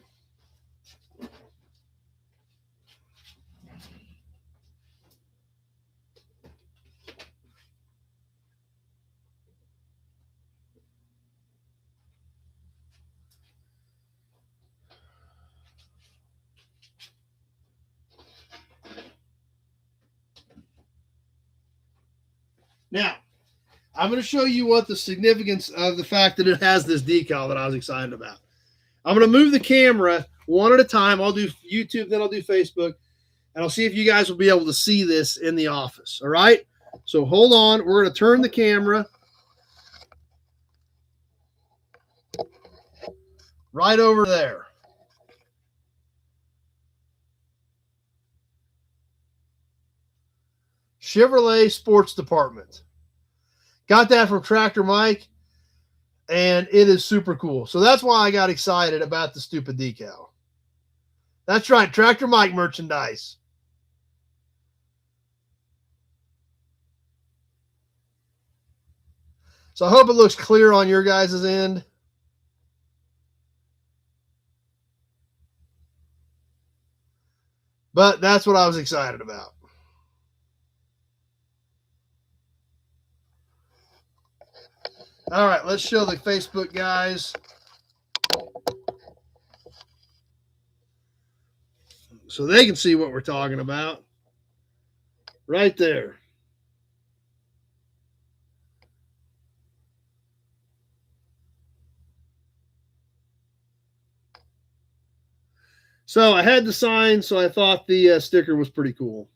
Speaker 1: Now, I'm going to show you what the significance of the fact that it has this decal that I was excited about. I'm going to move the camera one at a time. I'll do YouTube, then I'll do Facebook, and I'll see if you guys will be able to see this in the office. All right? So hold on. We're going to turn the camera right over there. Chevrolet Sports Department. Got that from Tractor Mike, and it is super cool. So that's why I got excited about the stupid decal. That's right, Tractor Mike merchandise. So I hope it looks clear on your guys' end. But that's what I was excited about. All right, let's show the Facebook guys. So they can see what we're talking about. Right there. So I had the sign, so I thought the sticker was pretty cool.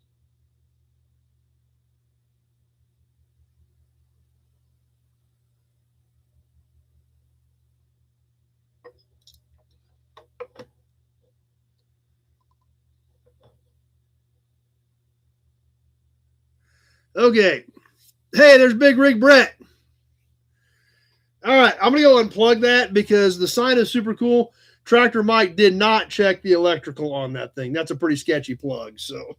Speaker 1: Okay. Hey, there's Big Rig Brett. All right, I'm going to go unplug that because the sign is super cool. Tractor Mike did not check the electrical on that thing. That's a pretty sketchy plug. So,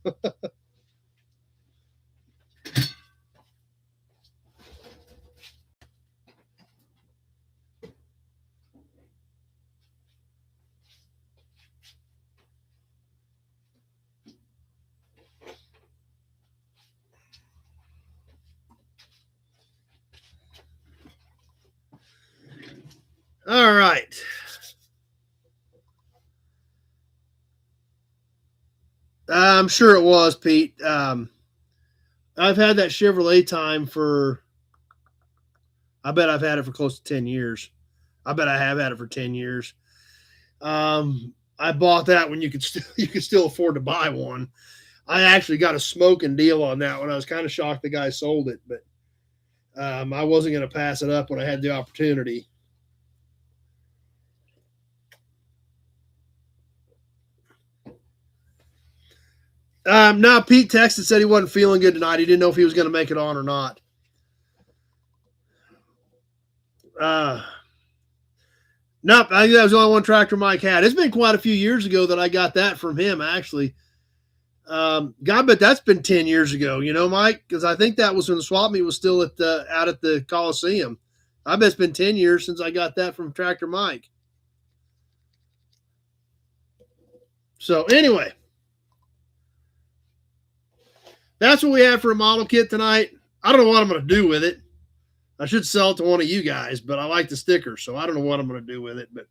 Speaker 1: all right. I'm sure it was, Pete. I've had that Chevrolet time for, I bet I've had it for close to 10 years. I bet I have had it for 10 years. I bought that when you could still afford to buy one. I actually got a smoking deal on that one. I was kind of shocked the guy sold it, but I wasn't going to pass it up when I had the opportunity. No, Pete texted, said he wasn't feeling good tonight. He didn't know if he was going to make it on or not. Nope, I think that was the only one Tractor Mike had. It's been quite a few years ago that I got that from him, actually. God, but that's been 10 years ago, you know, Mike, because I think that was when the swap meet was still out at the Coliseum. I bet it's been 10 years since I got that from Tractor Mike. So anyway, that's what we have for a model kit tonight. I don't know what I'm going to do with it. I should sell it to one of you guys, but I like the sticker, so I don't know what I'm going to do with it. But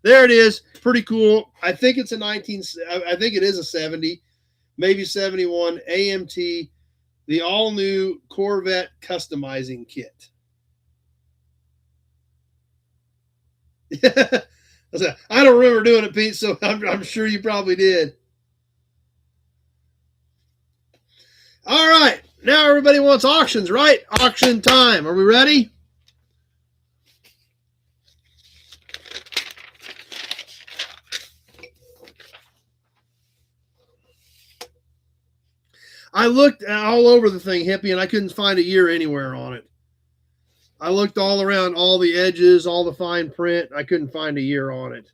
Speaker 1: there it is. Pretty cool. I think it's I think it is a 70, maybe 71 AMT, the all-new Corvette customizing kit. I don't remember doing it, Pete, so I'm sure you probably did. All right. Now everybody wants auctions, right? Auction time. Are we ready? I looked all over the thing, Hippie, and I couldn't find a year anywhere on it. I looked all around all the edges, all the fine print. I couldn't find a year on it.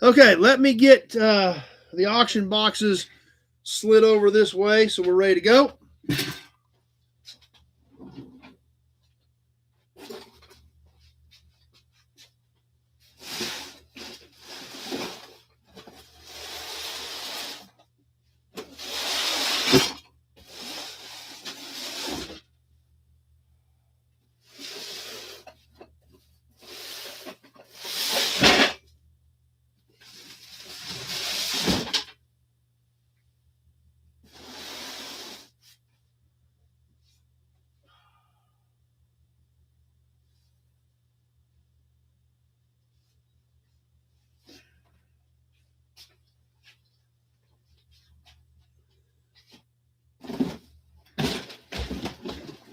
Speaker 1: Okay, let me get the auction boxes slid over this way so we're ready to go.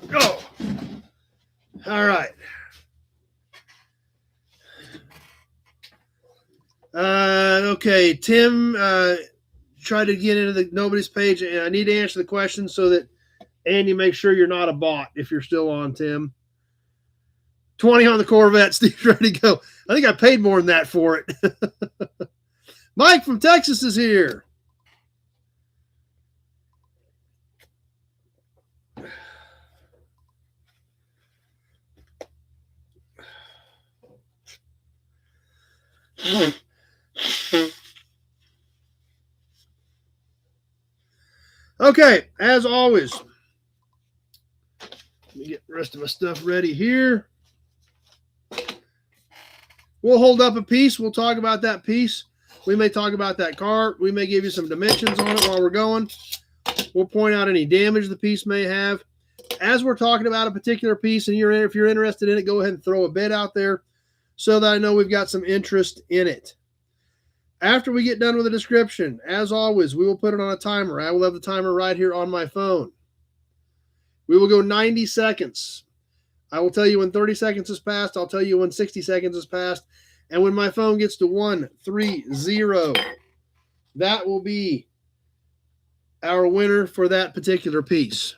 Speaker 1: Go. All right. Okay, Tim try to get into the Nobody's page, and I need to answer the question so that Andy makes sure you're not a bot if you're still on, Tim. 20 on the Corvette. Steve's ready to go. I think I paid more than that for it. Mike from Texas is here. Okay, as always, let me get the rest of my stuff ready here. We'll hold up a piece. We'll talk about that piece. We may talk about that car. We may give you some dimensions on it while we're going. We'll point out any damage the piece may have. As we're talking about a particular piece, and if you're interested in it, go ahead and throw a bid out there so that I know we've got some interest in it. After we get done with the description, as always, we will put it on a timer. I will have the timer right here on my phone. We will go 90 seconds. I will tell you when 30 seconds has passed. I'll tell you when 60 seconds has passed. And when my phone gets to 130, that will be our winner for that particular piece.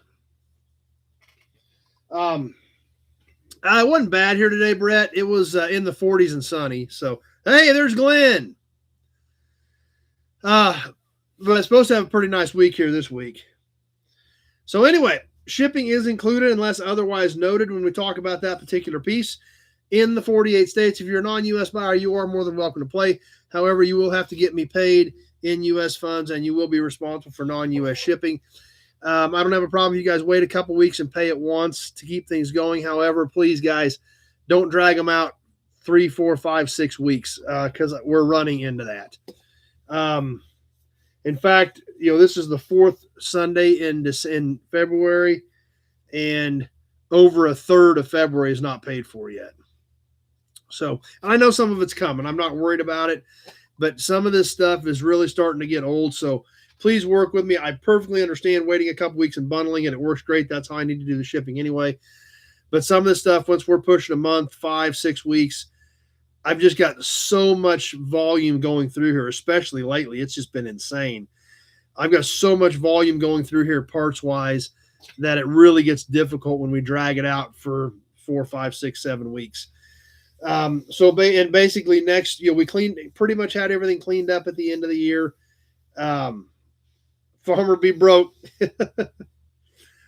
Speaker 1: I wasn't bad here today, Brett. It was in the 40s and sunny. So, hey, there's Glenn. But I'm supposed to have a pretty nice week here this week. So anyway, shipping is included unless otherwise noted when we talk about that particular piece. In the 48 states, if you're a non-U.S. buyer, you are more than welcome to play. However, you will have to get me paid in U.S. funds, and you will be responsible for non-U.S. shipping. I don't have a problem if you guys wait a couple weeks and pay at once to keep things going. However, please, guys, don't drag them out 3, 4, 5, 6 weeks because we're running into that. In fact, this is the fourth Sunday in February, and over a third of February is not paid for yet. So I know some of it's coming. I'm not worried about it, but some of this stuff is really starting to get old. So please work with me. I perfectly understand waiting a couple weeks and bundling it. It works great. That's how I need to do the shipping anyway. But some of this stuff, once we're pushing a month, 5, 6 weeks, I've just got so much volume going through here, especially lately. It's just been insane. I've got so much volume going through here parts-wise that it really gets difficult when we drag it out for 4, 5, 6, 7 weeks. And basically next, we pretty much had everything cleaned up at the end of the year. Farmer be broke.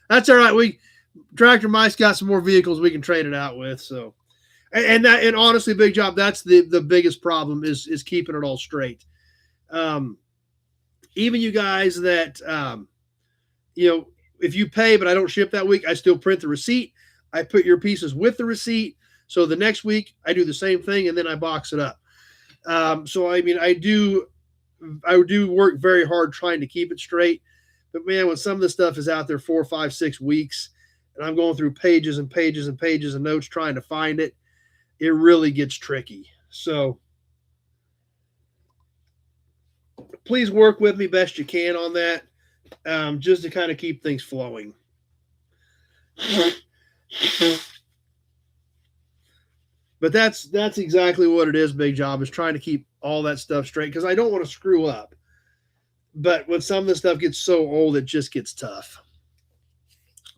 Speaker 1: That's all right. Tractor Mice got some more vehicles we can trade it out with. So, and honestly, big job. That's the biggest problem is keeping it all straight. Even you guys that, if you pay, but I don't ship that week, I still print the receipt. I put your pieces with the receipt. So the next week I do the same thing and then I box it up. So, I mean, I do work very hard trying to keep it straight, but man, when some of this stuff is out there 4, 5, 6 weeks and I'm going through pages and pages and pages of notes trying to find it, it really gets tricky. So please work with me best you can on that, just to kind of keep things flowing. But that's exactly what it is. Big job is trying to keep all that stuff straight because I don't want to screw up. But when some of this stuff gets so old, it just gets tough.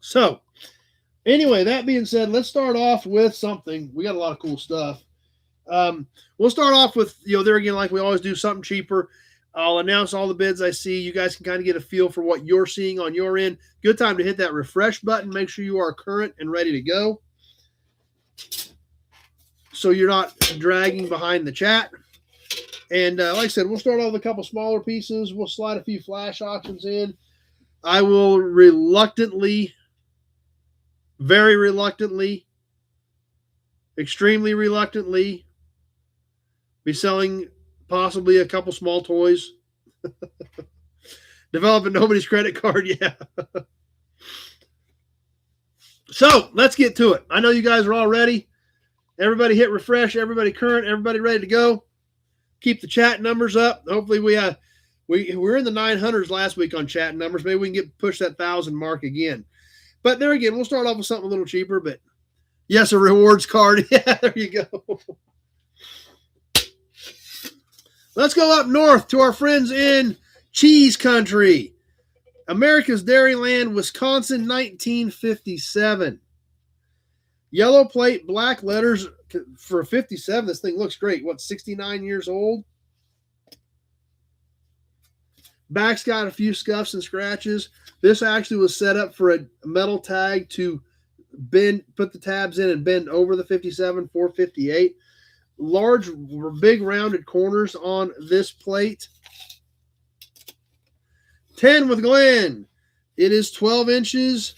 Speaker 1: So anyway, that being said, let's start off with something. We got a lot of cool stuff. We'll start off with, there again, like we always do, something cheaper. I'll announce all the bids I see. You guys can kind of get a feel for what you're seeing on your end. Good time to hit that refresh button. Make sure you are current and ready to go, so you're not dragging behind the chat. And like I said, we'll start off with a couple smaller pieces. We'll slide a few flash auctions in. I will reluctantly, very reluctantly, extremely reluctantly be selling possibly a couple small toys. Developing nobody's credit card, yeah. So let's get to it. I know you guys are all ready. Everybody hit refresh. Everybody current. Everybody ready to go. Keep the chat numbers up. Hopefully we were in the 900s last week on chat numbers. Maybe we can push that 1,000 mark again. But there again, we'll start off with something a little cheaper. But yes, a rewards card. Yeah, there you go. Let's go up north to our friends in Cheese Country. America's Dairyland, Wisconsin, 1957. Yellow plate, black letters for a 57. This thing looks great. What, 69 years old? Back's got a few scuffs and scratches. This actually was set up for a metal tag to bend, put the tabs in and bend over the 57, 458. Large, big rounded corners on this plate. 10 with Glenn. It is 12 inches.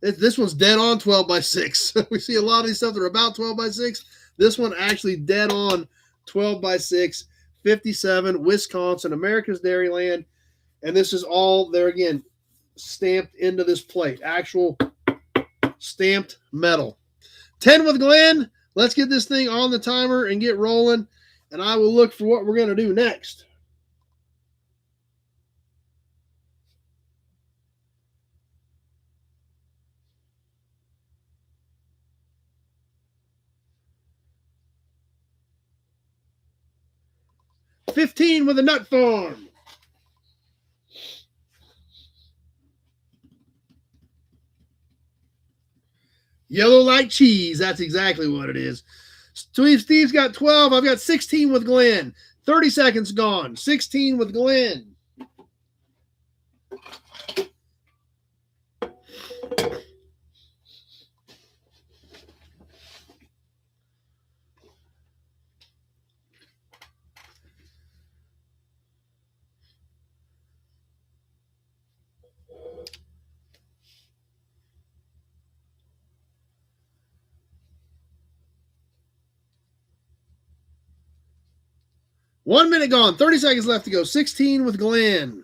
Speaker 1: This one's dead on 12 by 6. We see a lot of these stuff that are about 12 by 6. This one actually dead on 12 by 6. 57, Wisconsin, America's Dairyland. And this is all there again, stamped into this plate. Actual stamped metal. 10 with Glenn. Let's get this thing on the timer and get rolling. And I will look for what we're going to do next. $15 with a Nut Farm. Yellow like cheese. That's exactly what it is. Steve's got 12. I've got 16 with Glenn. 30 seconds gone. 16 with Glenn. One minute gone. 30 seconds left to go. 16 with Glenn.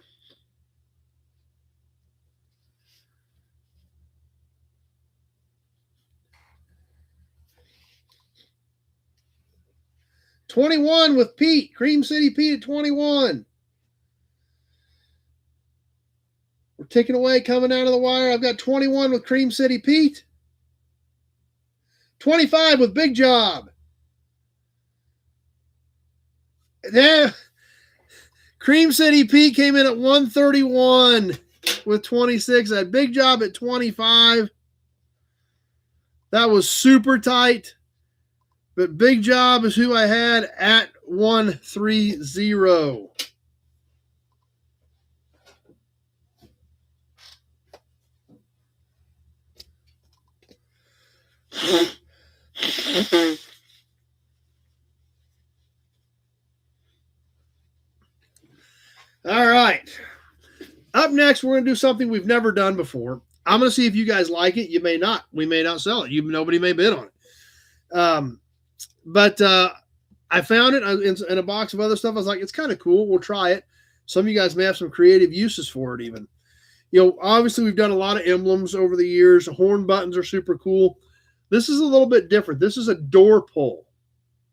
Speaker 1: $21 with Pete. Cream City Pete at 21. We're ticking away, coming out of the wire. I've got 21 with Cream City Pete. 25 with Big Job. Yeah. Cream City Pete came in at 131 with 26. I had Big Job at 25. That was super tight. But Big Job is who I had at 130. All right. Up next, we're going to do something we've never done before. I'm going to see if you guys like it. You may not. We may not sell it. Nobody may bid on it. But I found it in a box of other stuff. I was like, it's kind of cool. We'll try it. Some of you guys may have some creative uses for it even. You know, obviously we've done a lot of emblems over the years. Horn buttons are super cool. This is a little bit different. This is a door pull.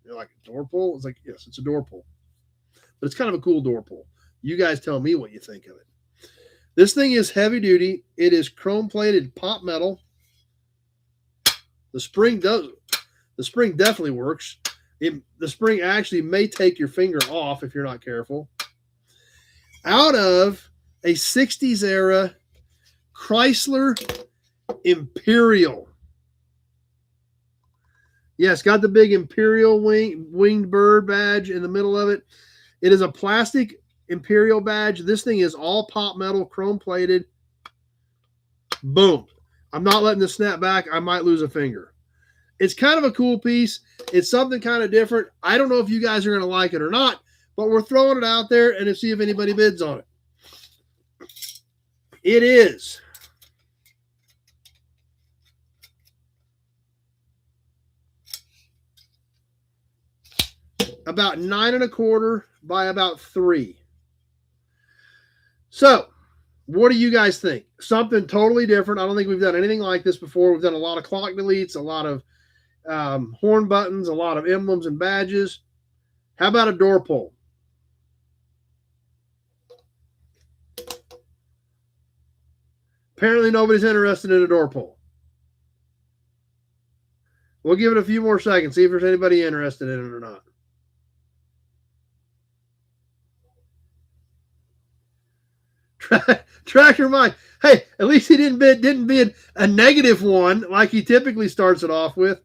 Speaker 1: You're like, a door pull? It's like, yes, it's a door pull. But it's kind of a cool door pull. You guys tell me what you think of it. This thing is heavy duty. It is chrome plated pop metal. The spring definitely works. The spring actually may take your finger off if you're not careful. Out of a 60s era Chrysler Imperial. Yes, got the big Imperial winged bird badge in the middle of it. It is a plastic Imperial badge. This thing is all pop metal, chrome plated. Boom. I'm not letting this snap back. I might lose a finger. It's kind of a cool piece. It's something kind of different. I don't know if you guys are going to like it or not, but we're throwing it out there and to see if anybody bids on it. It is about 9 1/4 by about 3. So, what do you guys think? Something totally different. I don't think we've done anything like this before. We've done a lot of clock deletes, a lot of horn buttons, a lot of emblems and badges. How about a door pull? Apparently nobody's interested in a door pull. We'll give it a few more seconds, see if there's anybody interested in it or not. Tractor Mike. Hey, at least he didn't bid a -1 like he typically starts it off with.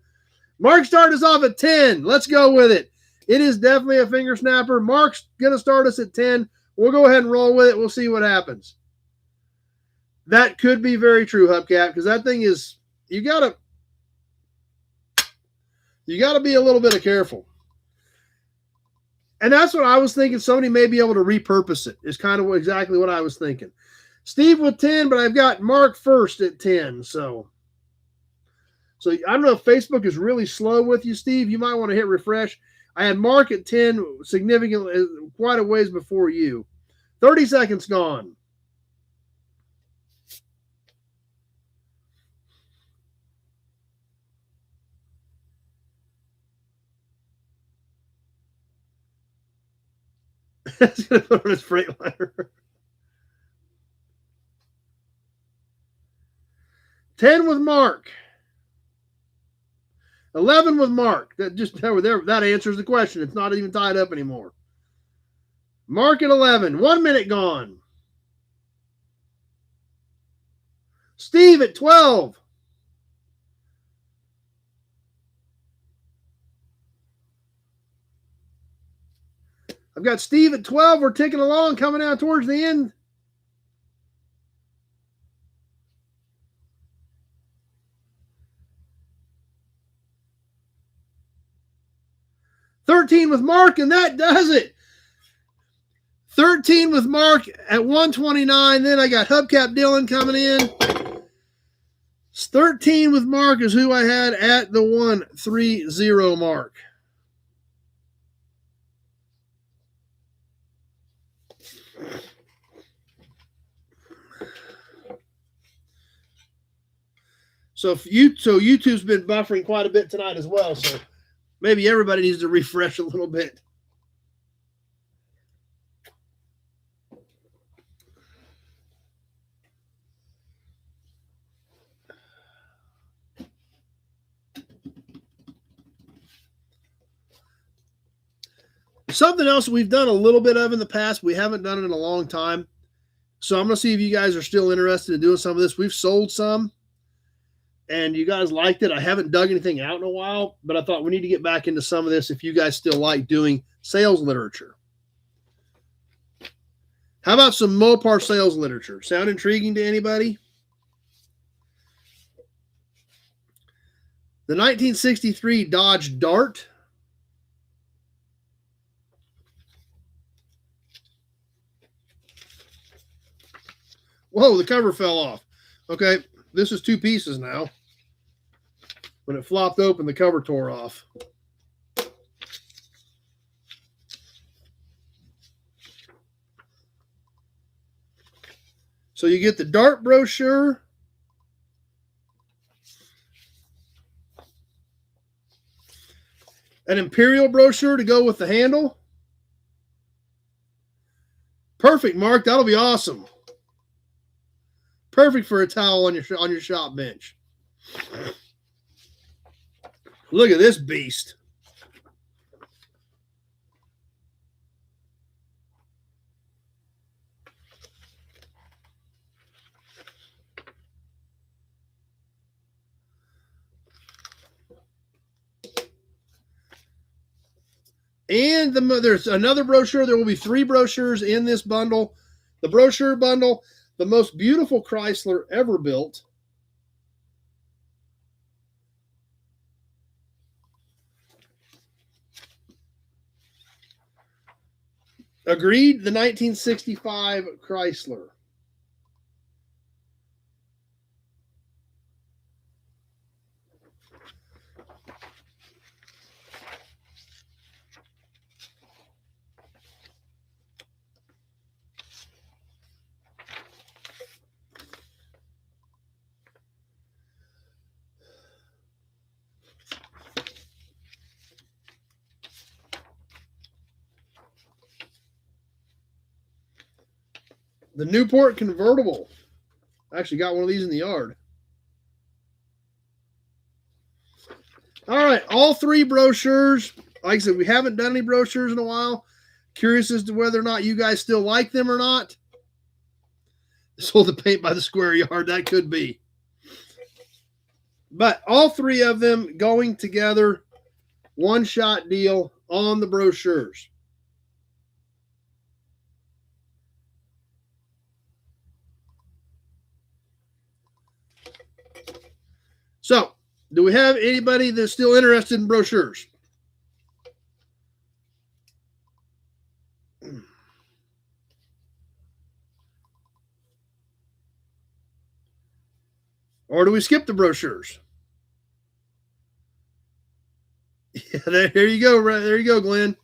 Speaker 1: Mark started us off at 10. Let's go with it. It is definitely a finger snapper. Mark's going to start us at 10. We'll go ahead and roll with it. We'll see what happens. That could be very true, Hubcap, because that thing is, you gotta be a little bit careful. And that's what I was thinking. Somebody may be able to repurpose it, is kind of exactly what I was thinking. Steve with 10, but I've got Mark first at 10. So I don't know if Facebook is really slow with you, Steve. You might want to hit refresh. I had Mark at 10 significantly, quite a ways before you. 30 seconds gone. He's going to put on his Freightliner. 10 with Mark. 11 with Mark. That answers the question. It's not even tied up anymore. Mark at 11. 1 minute gone. Steve at 12. I've got Steve at 12. We're ticking along, coming out towards the end. $13 with Mark, and that does it. 13 with Mark at 129. Then I got Hubcap Dylan coming in. 13 with Mark is who I had at the 130 mark. So YouTube's been buffering quite a bit tonight as well. So maybe everybody needs to refresh a little bit. Something else we've done a little bit of in the past, we haven't done it in a long time. So I'm going to see if you guys are still interested in doing some of this. We've sold some, and you guys liked it. I haven't dug anything out in a while, but I thought we need to get back into some of this if you guys still like doing sales literature. How about some Mopar sales literature? Sound intriguing to anybody? The 1963 Dodge Dart. Whoa, the cover fell off. Okay, this is 2 pieces now. When it flopped open, the cover tore off. So you get the Dart brochure. An Imperial brochure to go with the handle. Perfect, Mark. That'll be awesome. Perfect for a towel on your shop bench. Look at this beast. And there's another brochure. There will be 3 brochures in this bundle. The brochure bundle, the most beautiful Chrysler ever built. Agreed, the 1965 Chrysler. The Newport convertible. I actually got one of these in the yard. All right, all 3 brochures. Like I said, we haven't done any brochures in a while. Curious as to whether or not you guys still like them or not. Sold the paint by the square yard. That could be. But all three of them going together, one-shot deal on the brochures. So, do we have anybody that's still interested in brochures? Or do we skip the brochures? Yeah, there you go. Right there you go, Glenn.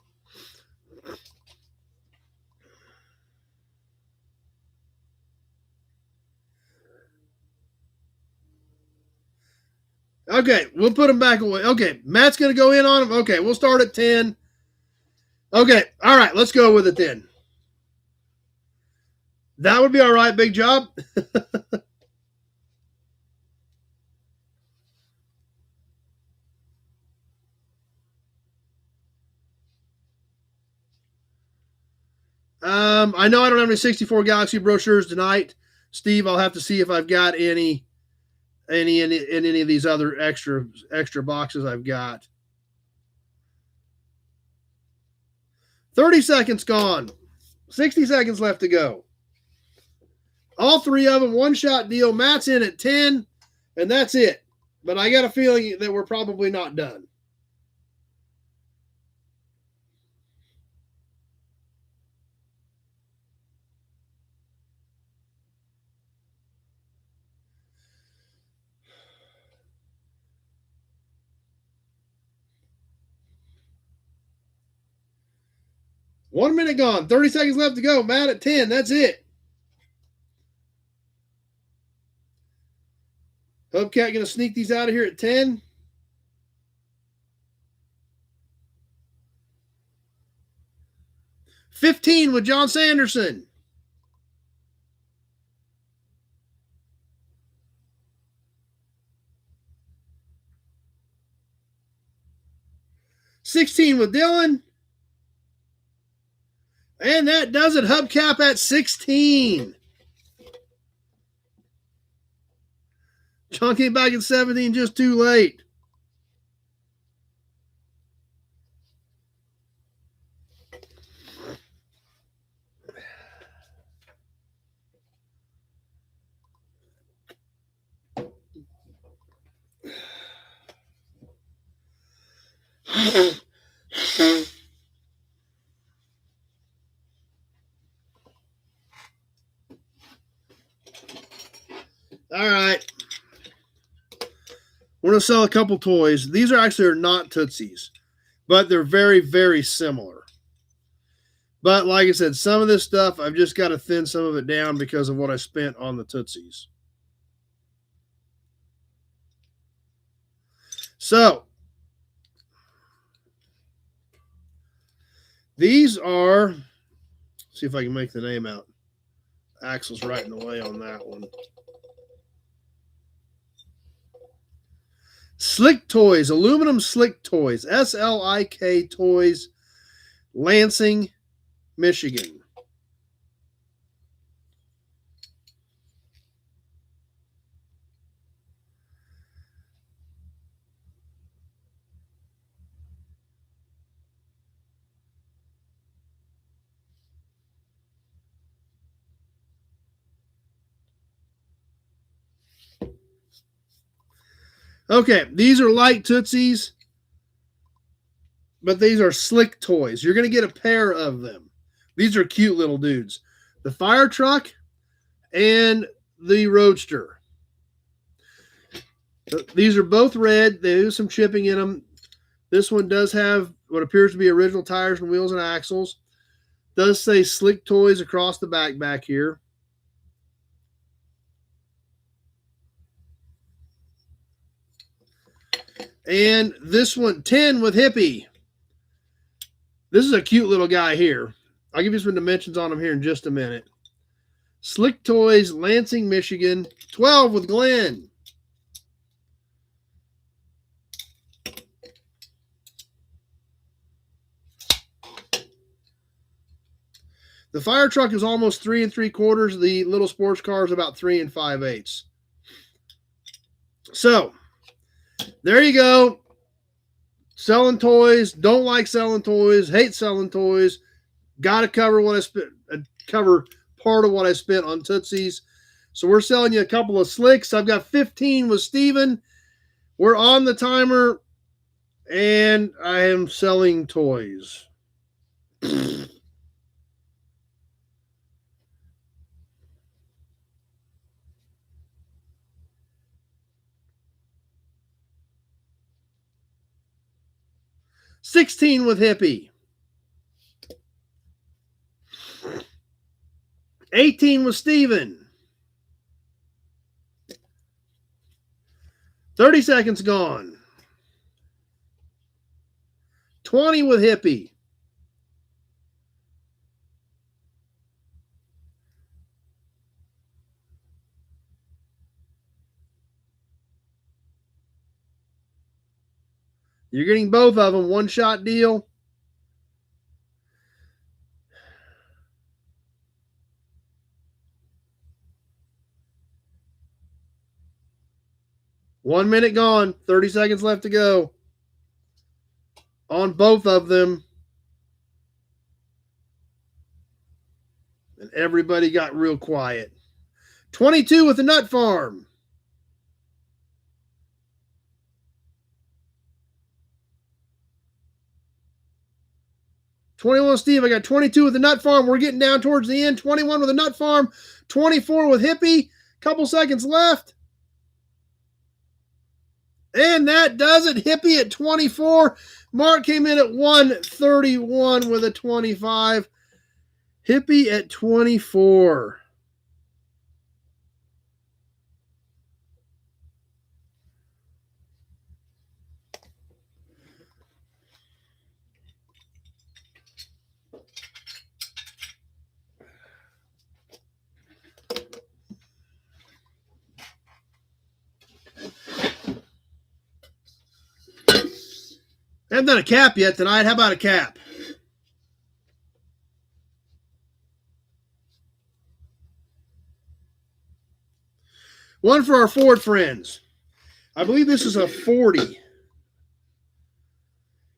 Speaker 1: Okay, we'll put them back away. Okay, Matt's going to go in on them. Okay, we'll start at 10. Okay, all right, let's go with it then. That would be all right, big job. I know I don't have any 64 Galaxy brochures tonight. Steve, I'll have to see if I've got any in any of these other extra boxes I've got. 30 seconds gone. 60 seconds left to go. All three of them, one-shot deal. Matt's in at 10, and that's it. But I got a feeling that we're probably not done. One minute gone. 30 seconds left to go. Matt at 10. That's it. Hubcat going to sneak these out of here at 10. $15 with John Sanderson. $16 with Dylan. And that does it. Hubcap at 16. John came back at 17 just too late. All right. We're going to sell a couple toys. These are not Tootsies, but they're very, very similar. But like I said, some of this stuff, I've just got to thin some of it down because of what I spent on the Tootsies. So, these are, see if I can make the name out. Axel's writing away on that one. Slick Toys, aluminum Slick Toys, S-L-I-K Toys, Lansing, Michigan. Okay, these are light Tootsies, but these are Slick Toys. You're going to get a pair of them. These are cute little dudes. The fire truck and the roadster. These are both red. They do some chipping in them. This one does have what appears to be original tires and wheels and axles. Does say Slick Toys across the back here. And this one, 10 with Hippie. This is a cute little guy here. I'll give you some dimensions on him here in just a minute. Slick Toys, Lansing, Michigan. 12 with Glenn. The fire truck is almost 3 3/4. The little sports car is about 3 5/8. So, there you go. Selling toys. Don't like selling toys. Hate selling toys. Got to cover what I spent. Cover part of what I spent on Tootsies. So we're selling you a couple of slicks. I've got 15 with Steven. We're on the timer, and I am selling toys. 16 with Hippie. 18 with Steven. 30 seconds gone. 20 with Hippie. 'You're getting both of them. One-shot deal. One minute gone. 30 seconds left to go. On both of them. And everybody got real quiet. 22 with the Nut Farm. 21 with Steve. I got 22 with the Nut Farm. We're getting down towards the end. 21 with the Nut Farm. 24 with Hippie. Couple seconds left. And that does it. Hippie at 24. Mark came in at 131 with a 25. Hippie at 24. I haven't done a cap yet tonight. How about a cap? One for our Ford friends. I believe this is a 40.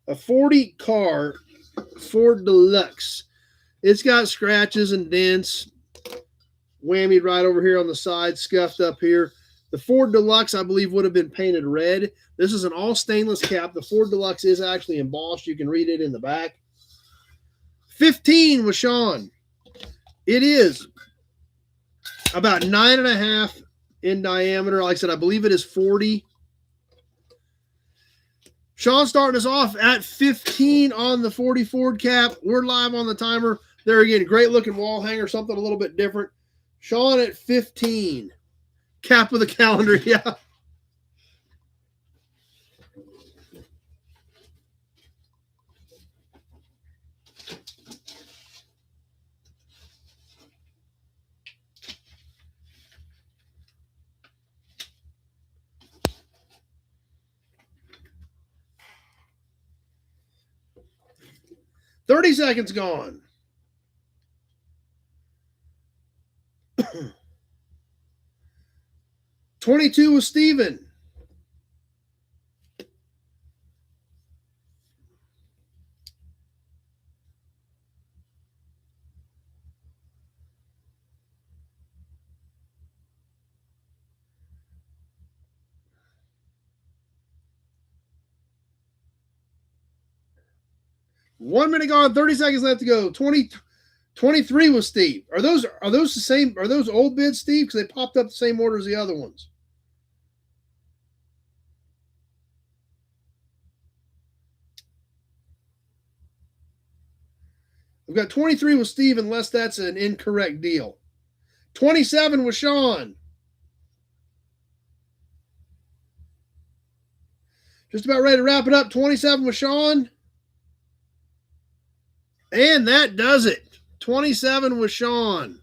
Speaker 1: A 40 car Ford Deluxe. It's got scratches and dents. Whammied right over here on the side. Scuffed up here. The Ford Deluxe, I believe, would have been painted red. This is an all stainless cap. The Ford Deluxe is actually embossed. You can read it in the back. 15 with Sean. It is about 9.5 in diameter. Like I said, I believe it is 40. Sean starting us off at 15 on the 40 Ford cap. We're live on the timer. There again, great looking wall hanger, something a little bit different. Sean at 15. Cap with a calendar, yeah. $30 seconds gone. $22 with Steven. One minute gone, 30 seconds left to go. 23 with Steve. Are those the same? Are those old bids, Steve? Because they popped up the same order as the other ones. We've got 23 with Steve, unless that's an incorrect deal. 27 with Sean. Just about ready to wrap it up. 27 with Sean. And that does it. 27 with Sean.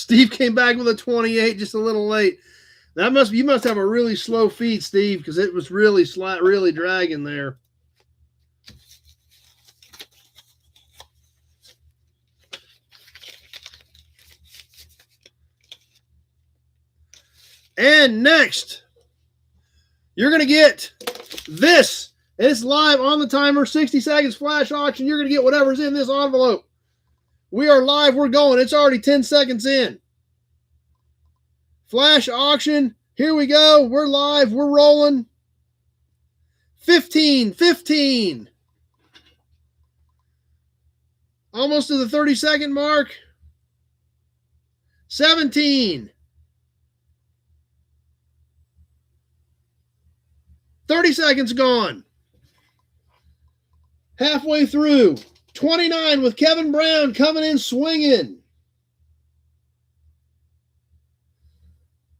Speaker 1: Steve came back with a 28, just a little late. You must have a really slow feed, Steve, because it was really dragging there. And next, you're going to get this. It's live on the timer, 60 seconds flash auction. You're going to get whatever's in this envelope. We are live. We're going. It's already 10 seconds in. Flash auction. Here we go. We're live. We're rolling. 15. Almost to the 30-second mark. 17. 30 seconds gone. Halfway through. 29 with Kevin Brown coming in swinging.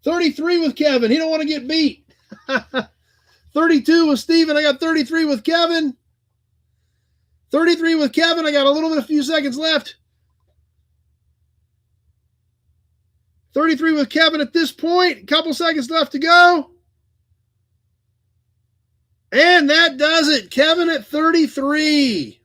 Speaker 1: 33 with Kevin. He don't want to get beat. 32 with Steven. I got 33 with Kevin. 33 with Kevin. I got a few seconds left. 33 with Kevin at this point. A couple seconds left to go. And that does it. Kevin at 33.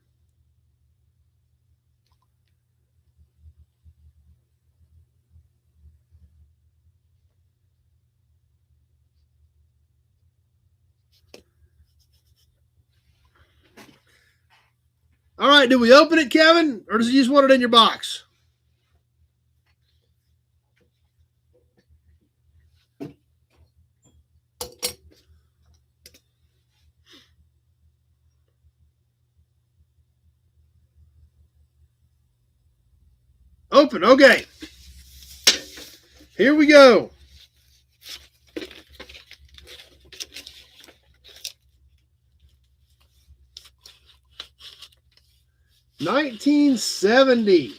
Speaker 1: All right, did we open it, Kevin? Or does you just want it in your box? Open, okay. Here we go. $19.70.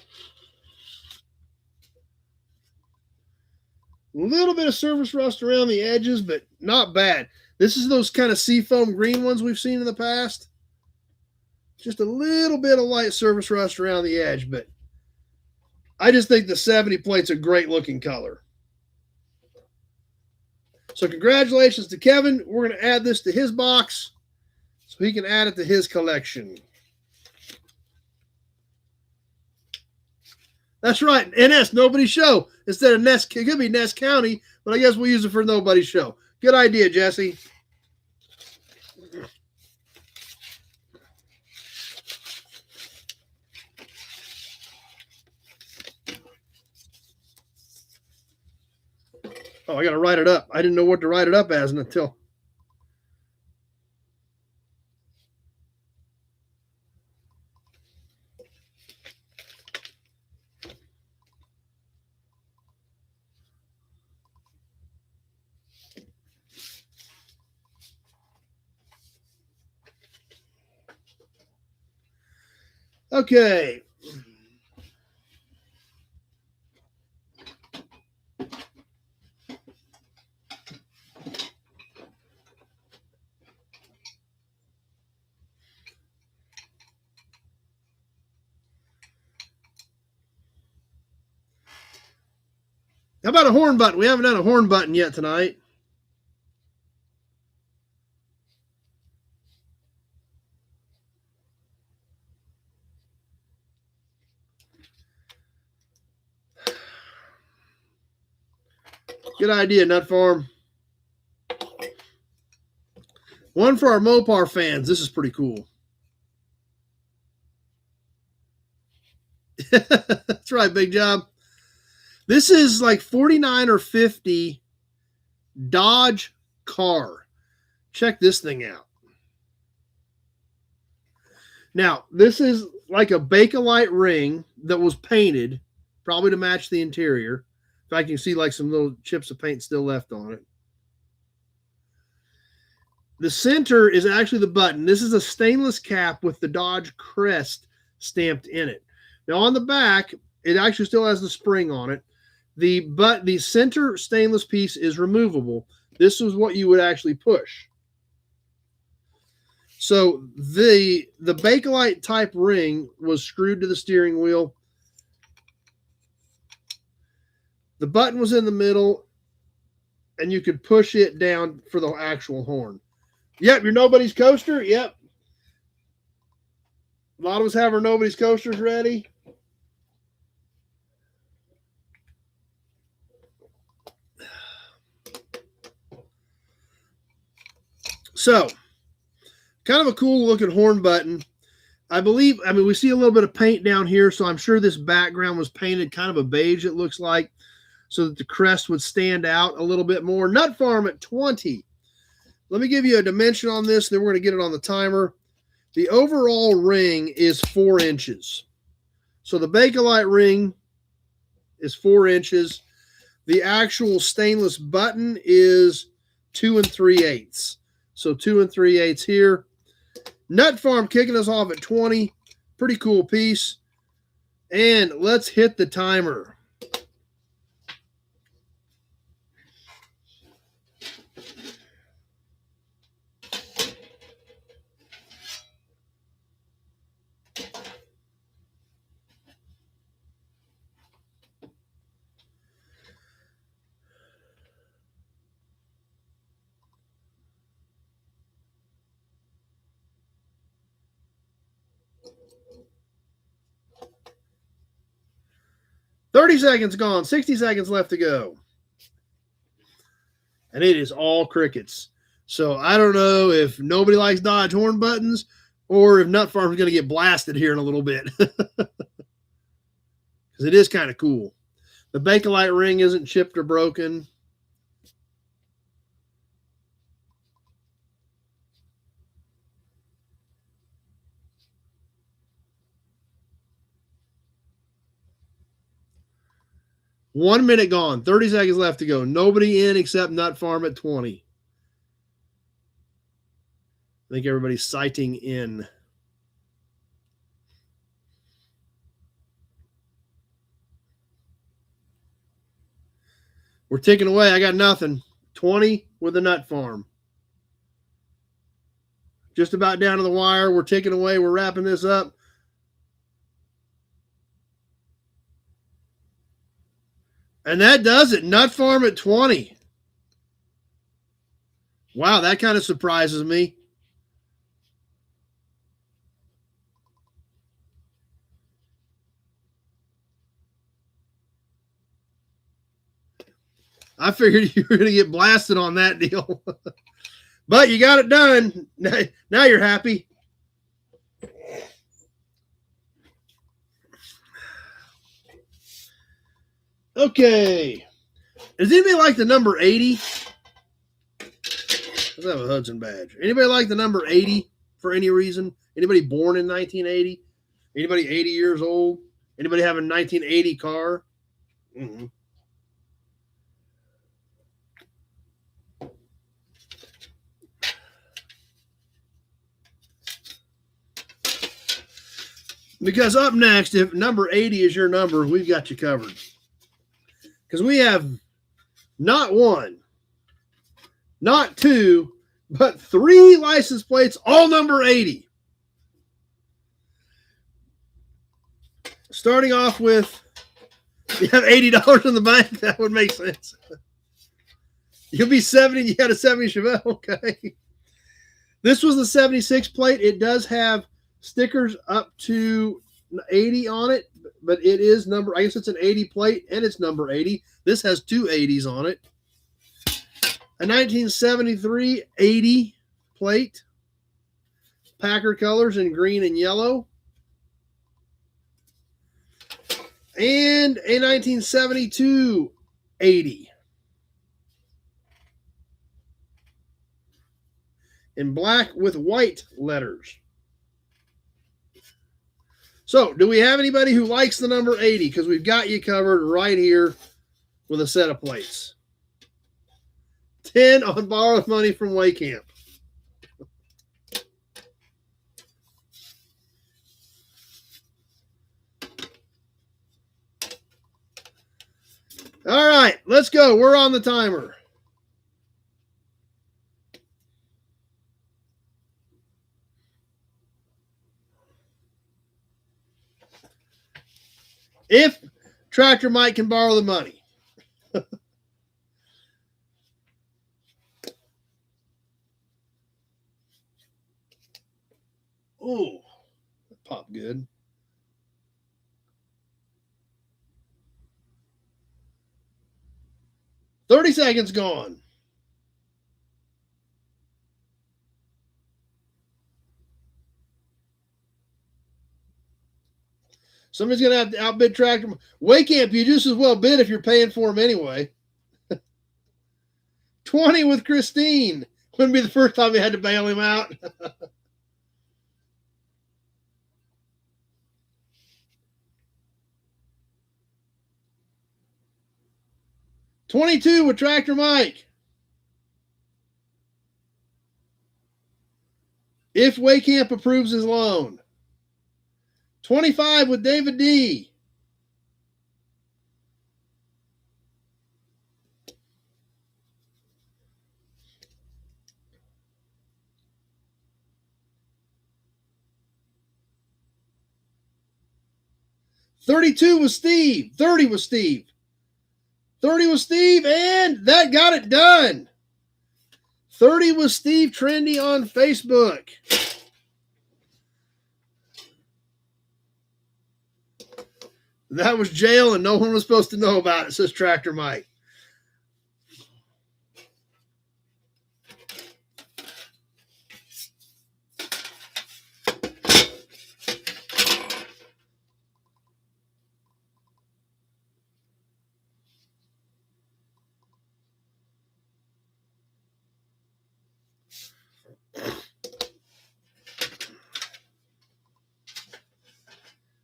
Speaker 1: A little bit of surface rust around the edges, but not bad. This is those kind of seafoam green ones we've seen in the past. Just a little bit of light surface rust around the edge, but I just think the 70 plate's a great looking color. So congratulations to Kevin. We're going to add this to his box so he can add it to his collection. That's right. NS, Nobody's Show. Instead of Ness, it could be Ness County, but I guess we'll use it for Nobody's Show. Good idea, Jesse. Oh, I got to write it up. I didn't know what to write it up as until. Okay. How about a horn button? We haven't done a horn button yet tonight. Good idea, Nut Farm. One for our Mopar fans. This is pretty cool. That's right, Big Job. This is like 49 or 50 Dodge car. Check this thing out. Now, this is like a Bakelite ring that was painted, probably to match the interior. In fact, you can see like some little chips of paint still left on it. The center is actually the button. This is a stainless cap with the Dodge crest stamped in it. Now, on the back, it actually still has the spring on it. The center stainless piece is removable. This is what you would actually push. So the Bakelite type ring was screwed to the steering wheel. The button was in the middle, and you could push it down for the actual horn. Yep, your Nobody's coaster. Yep. A lot of us have our Nobody's coasters ready. So, kind of a cool looking horn button. I mean, we see a little bit of paint down here, so I'm sure this background was painted kind of a beige, it looks like, so that the crest would stand out a little bit more. Nut Farm at 20. Let me give you a dimension on this, then we're going to get it on the timer. The overall ring is 4 inches. So the Bakelite ring is 4 inches. The actual stainless button is 2 3/8. So 2 3/8 here. Nut Farm kicking us off at 20. Pretty cool piece. And let's hit the timer. $30 seconds gone. 60 seconds left to go. And it is all crickets. So I don't know if nobody likes Dodge horn buttons or if Nut Farm is going to get blasted here in a little bit. Because it is kind of cool. The Bakelite ring isn't chipped or broken. One minute gone. 30 seconds left to go. Nobody in except Nut Farm at 20. I think everybody's sighting in. We're ticking away. I got nothing. 20 with the Nut Farm. Just about down to the wire. We're ticking away. We're wrapping this up. And that does it. Nut Farm at 20. Wow, that kind of surprises me. I figured you were going to get blasted on that deal. But you got it done. Now you're happy. Okay. Does anybody like the number 80? Let's have a Hudson badge. Anybody like the number 80 for any reason? Anybody born in 1980? Anybody 80 years old? Anybody have a 1980 car? Mm-hmm. Because up next, if number 80 is your number, we've got you covered. Because we have not one, not two, but 3 license plates, all number 80. Starting off with, you have $80 in the bank. That would make sense. You'll be 70. You had a 70 Chevelle. Okay. This was the 76 plate. It does have stickers up to 80 on it, but it is number, I guess it's an 80 plate and it's number 80. This has 2 80s on it. A 1973 80 plate. Packer colors in green and yellow. And a 1972 80. In black with white letters. So, do we have anybody who likes the number 80? Because we've got you covered right here with a set of plates. 10 on borrowed money from Waycamp. All right, let's go. We're on the timer. If Tractor Mike can borrow the money. popped good. $30 seconds gone. Somebody's going to have to outbid Tractor. Waycamp, you just as well bid if you're paying for them anyway. 20 with Christine. Wouldn't be the first time you had to bail him out. $22 with Tractor Mike. If Waycamp approves his loan. $25 with David D. $32 with Steve. 30 with Steve. 30 with Steve, and that got it done. 30 with Steve Trendy on Facebook. That was jail, and no one was supposed to know about it, says Tractor Mike.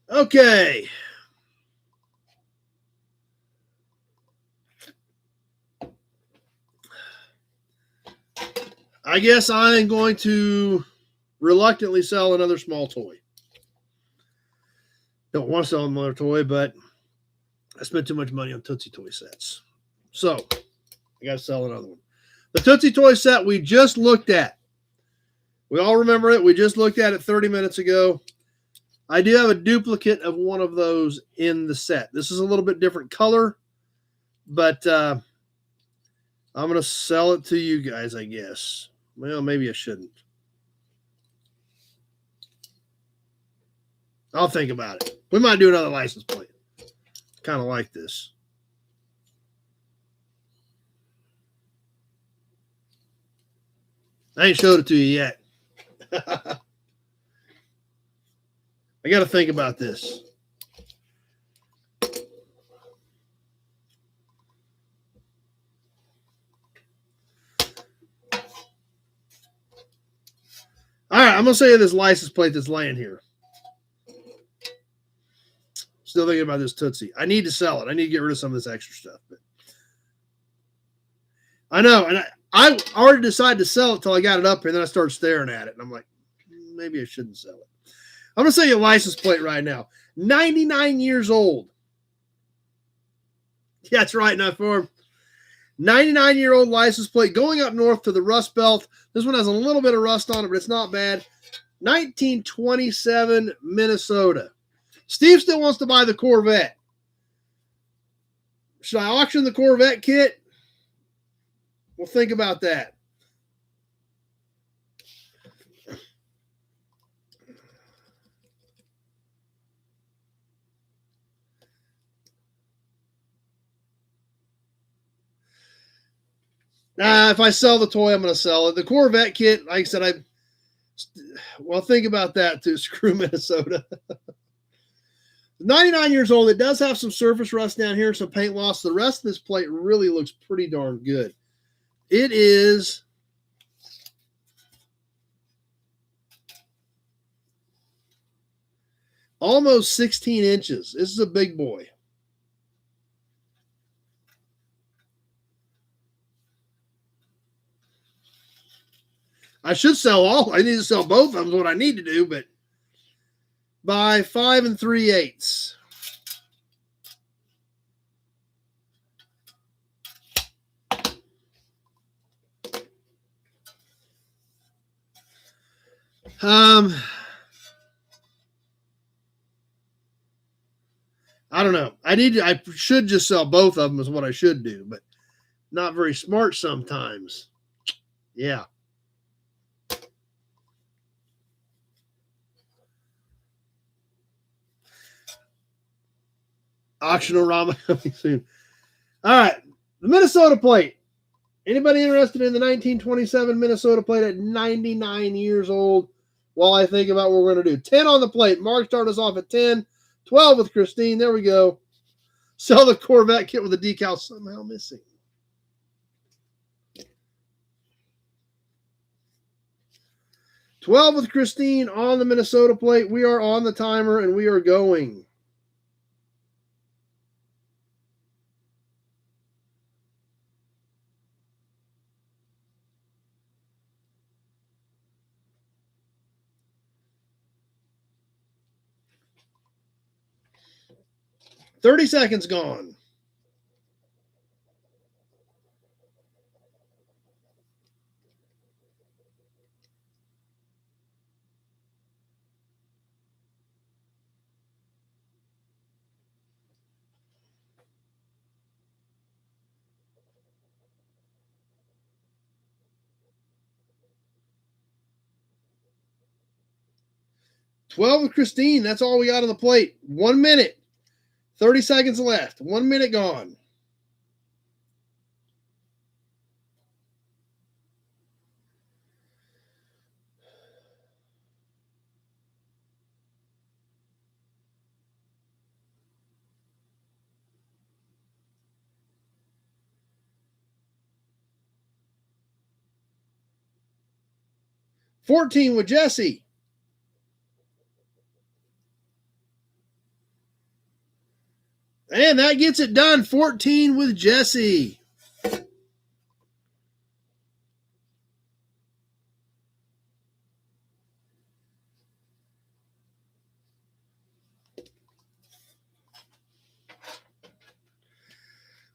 Speaker 1: Okay. I guess I'm going to reluctantly sell another small toy. Don't want to sell another toy, but I spent too much money on Tootsie Toy sets. So I got to sell another one. The Tootsie Toy set we just looked at. We all remember it. We just looked at it 30 minutes ago. I do have a duplicate of one of those in the set. This is a little bit different color, but I'm going to sell it to you guys, I guess. Well, maybe I shouldn't. I'll think about it. We might do another license plate. Kind of like this. I ain't showed it to you yet. I got to think about this. All right, I'm going to show you this license plate that's laying here. Still thinking about this Tootsie. I need to sell it. I need to get rid of some of this extra stuff. But I know, and I already decided to sell it till I got it up here, and then I started staring at it, and I'm like, maybe I shouldn't sell it. I'm going to show you a license plate right now. 99 years old. Yeah, that's right, not for him. 99-year-old license plate going up north to the Rust Belt. This one has a little bit of rust on it, but it's not bad. 1927 Minnesota. Steve still wants to buy the Corvette. Should I auction the Corvette kit? We'll think about that. If I sell the toy, I'm going to sell it. The Corvette kit, like I said, well, think about that too. Screw Minnesota. 99 years old. It does have some surface rust down here, some paint loss. The rest of this plate really looks pretty darn good. It is almost 16 inches. This is a big boy. I should sell all. I need to sell both of them is what I need to do, but by 5 3/8. I don't know. I should just sell both of them is what I should do, but not very smart sometimes. Yeah. Auction-O-Rama coming soon. All right. The Minnesota plate. Anybody interested in the 1927 Minnesota plate at 99 years old? While I think about what we're going to do. 10 on the plate. Mark started us off at 10. 12 with Christine. There we go. Sell the Corvette kit with the decal somehow missing. $12 with Christine on the Minnesota plate. We are on the timer and we are going. $30 seconds gone. $12 with Christine. That's all we got on the plate. 1 minute. 30 seconds left. 1 minute gone. $14 with Jesse. And that gets it done. 14 with Jesse.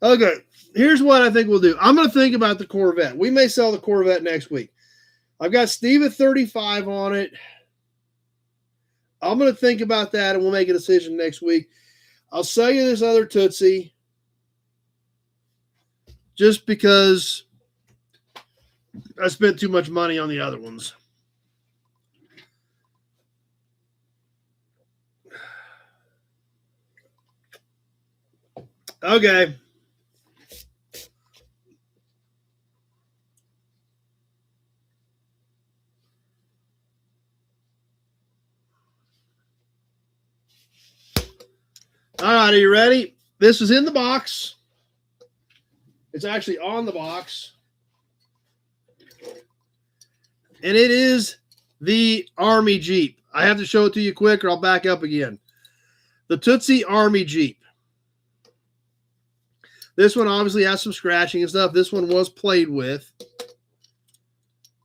Speaker 1: Okay, here's what I think we'll do. I'm going to think about the Corvette. We may sell the Corvette next week. I've got Steve at 35 on it. I'm going to think about that, and we'll make a decision next week. I'll sell you this other Tootsie just because I spent too much money on the other ones. Okay. All right, are you ready? This is in the box. It's actually on the box. And it is the Army Jeep. I have to show it to you quick or I'll back up again. The Tootsie Army Jeep. This one obviously has some scratching and stuff. This one was played with.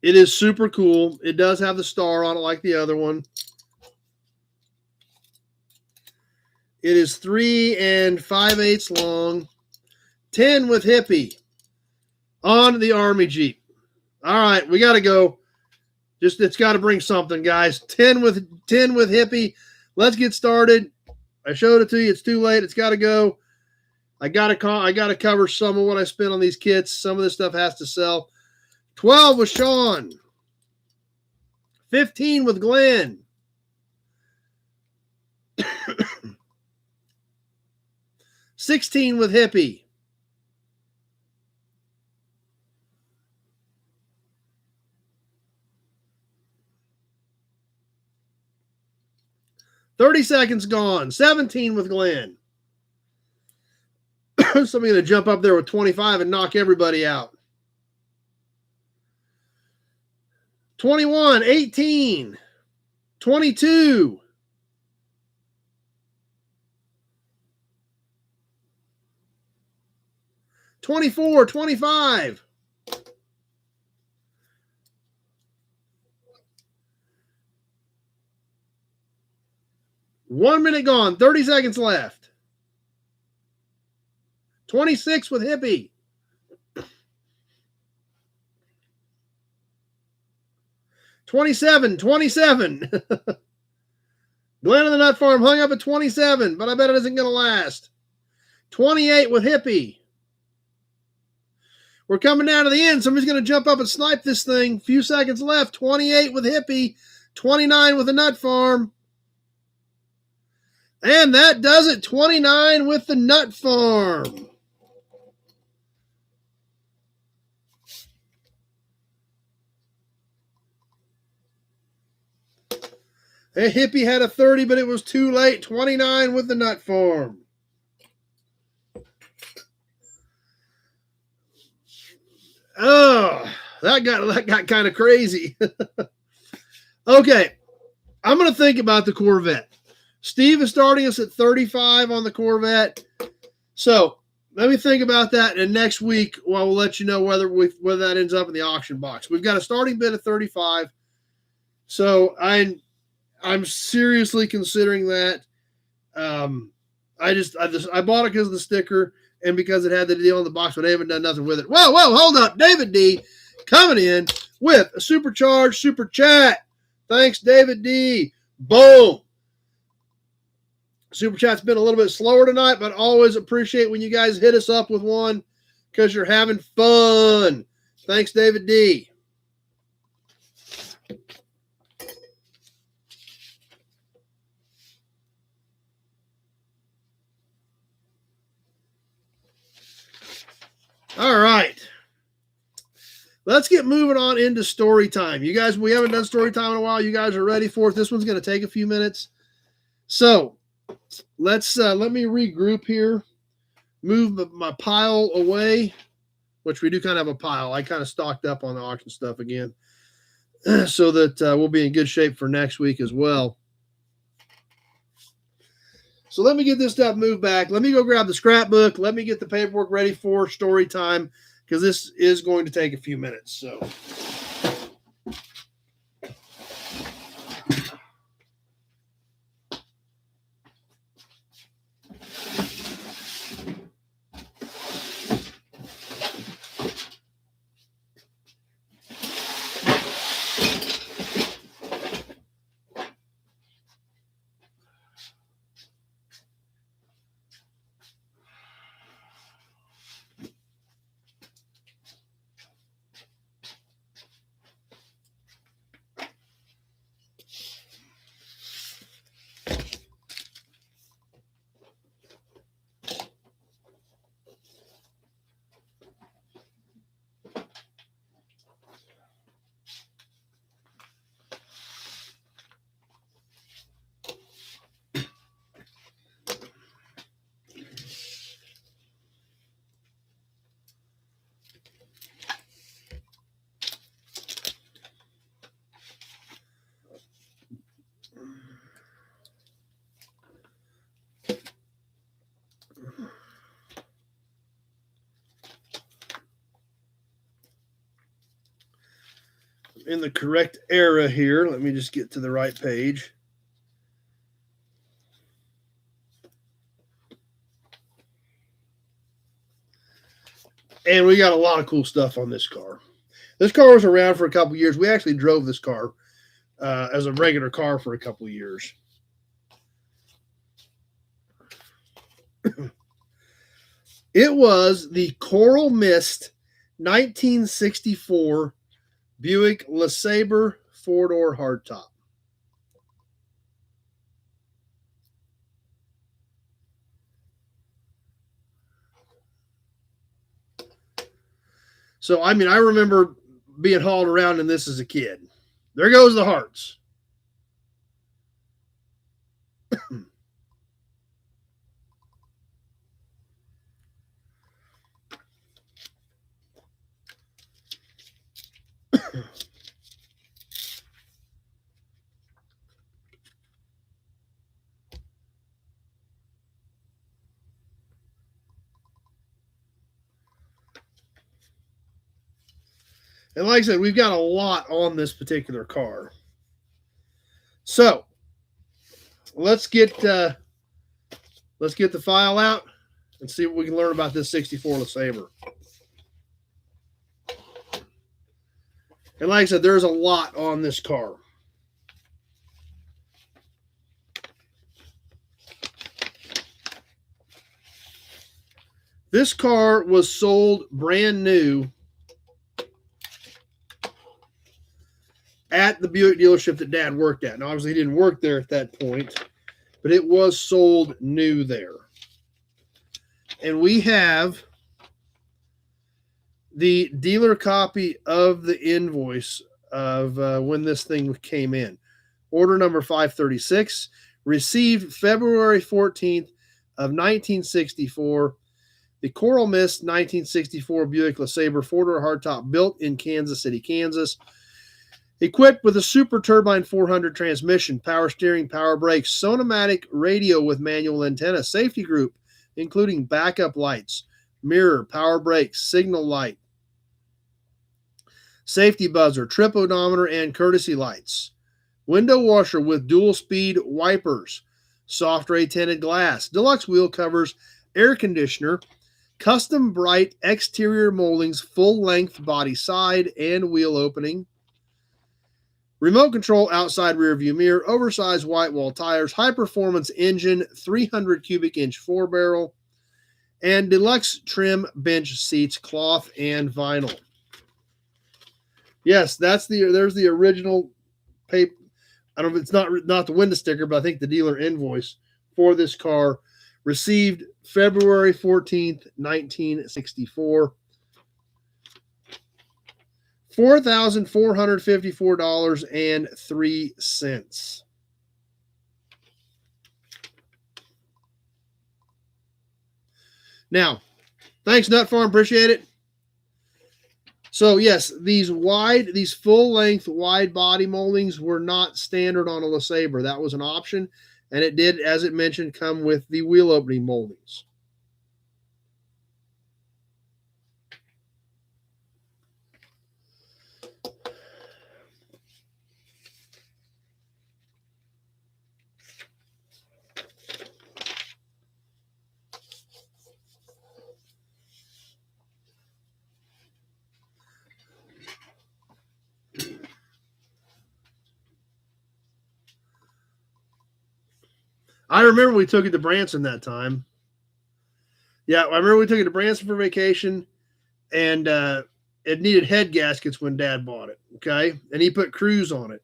Speaker 1: It is super cool. It does have the star on it like the other one. It is 3 5/8 long, 10 with hippie on the Army Jeep. All right, we got to go. It's got to bring something, guys. 10 with hippie. Let's get started. I showed it to you. It's too late. It's got to go. I got to cover some of what I spent on these kits. Some of this stuff has to sell. 12 with Sean. 15 with Glenn. 16 with hippie. $30 seconds gone. 17 with Glenn. Somebody's going to jump up there with 25 and knock everybody out. 21, 18, 22. 24, 25. One minute gone. 30 seconds left. 26 with hippie. 27. Glenn of the Nut Farm hung up at 27, but I bet it isn't going to last. 28 with hippie. We're coming down to the end. Somebody's going to jump up and snipe this thing. Few seconds left. 28 with hippie. 29 with the Nut Farm. And that does it. 29 with the Nut Farm. A Hippie had a 30, but it was too late. 29 with the Nut Farm. Oh, that got kind of crazy. Okay, I'm going to think about the Corvette. Steve is starting us at 35 on the Corvette. So let me think about that, and next week we'll let you know whether that ends up in the auction box. We've got a starting bid of 35. So I'm seriously considering that. I bought it because of the sticker and because it had the deal in the box, but I haven't done nothing with it. Whoa, hold up. David D coming in with a supercharged super chat. Thanks, David D. Boom. Super chat's been a little bit slower tonight, but always appreciate when you guys hit us up with one because you're having fun. Thanks, David D. All right. Let's get moving on into story time. You guys, we haven't done story time in a while. You guys are ready for it. This one's going to take a few minutes. So let me regroup here, move my pile away, which we do kind of have a pile. I kind of stocked up on the auction stuff again so that we'll be in good shape for next week as well. So let me get this stuff moved back. Let me go grab the scrapbook. Let me get the paperwork ready for story time because this is going to take a few minutes. So. In the correct era here. Let me just get to the right page. And we got a lot of cool stuff on this car. This car was around for a couple years. We actually drove this car as a regular car for a couple years. It was the Coral Mist 1964 Buick LeSabre four-door hardtop. So, I mean, I remember being hauled around in this as a kid. There goes the hearts. And like I said, we've got a lot on this particular car. So let's get the file out and see what we can learn about this 64 LeSabre. And like I said, there's a lot on this car. This car was sold brand new at the Buick dealership that Dad worked at. Now, obviously, he didn't work there at that point, but it was sold new there. And we have the dealer copy of the invoice of when this thing came in. Order number 536, received February 14th of 1964. The Coral Mist 1964 Buick LeSabre four-door hardtop, built in Kansas City, Kansas. Equipped with a Super Turbine 400 transmission, power steering, power brakes, Sonomatic radio with manual antenna, safety group, including backup lights, mirror, power brakes, signal light, safety buzzer, trip odometer, and courtesy lights. Window washer with dual speed wipers, soft ray tinted glass, deluxe wheel covers, air conditioner, custom bright exterior moldings, full length body side and wheel opening, remote control outside rear view mirror, oversized white wall tires, high performance engine, 300 cubic inch four barrel, and deluxe trim bench seats, cloth and vinyl. Yes, there's the original paper. I don't know if it's not the window sticker, but I think the dealer invoice for this car, received February 14th, 1964. $4,454.03. Now, thanks, Nut Farm. Appreciate it. So, yes, these full-length wide body moldings were not standard on a LeSabre. That was an option, and it did, as it mentioned, come with the wheel opening moldings. I remember we took it to Branson that time. Yeah, I remember we took it to Branson for vacation, and it needed head gaskets when Dad bought it, okay? And he put Cruise on it.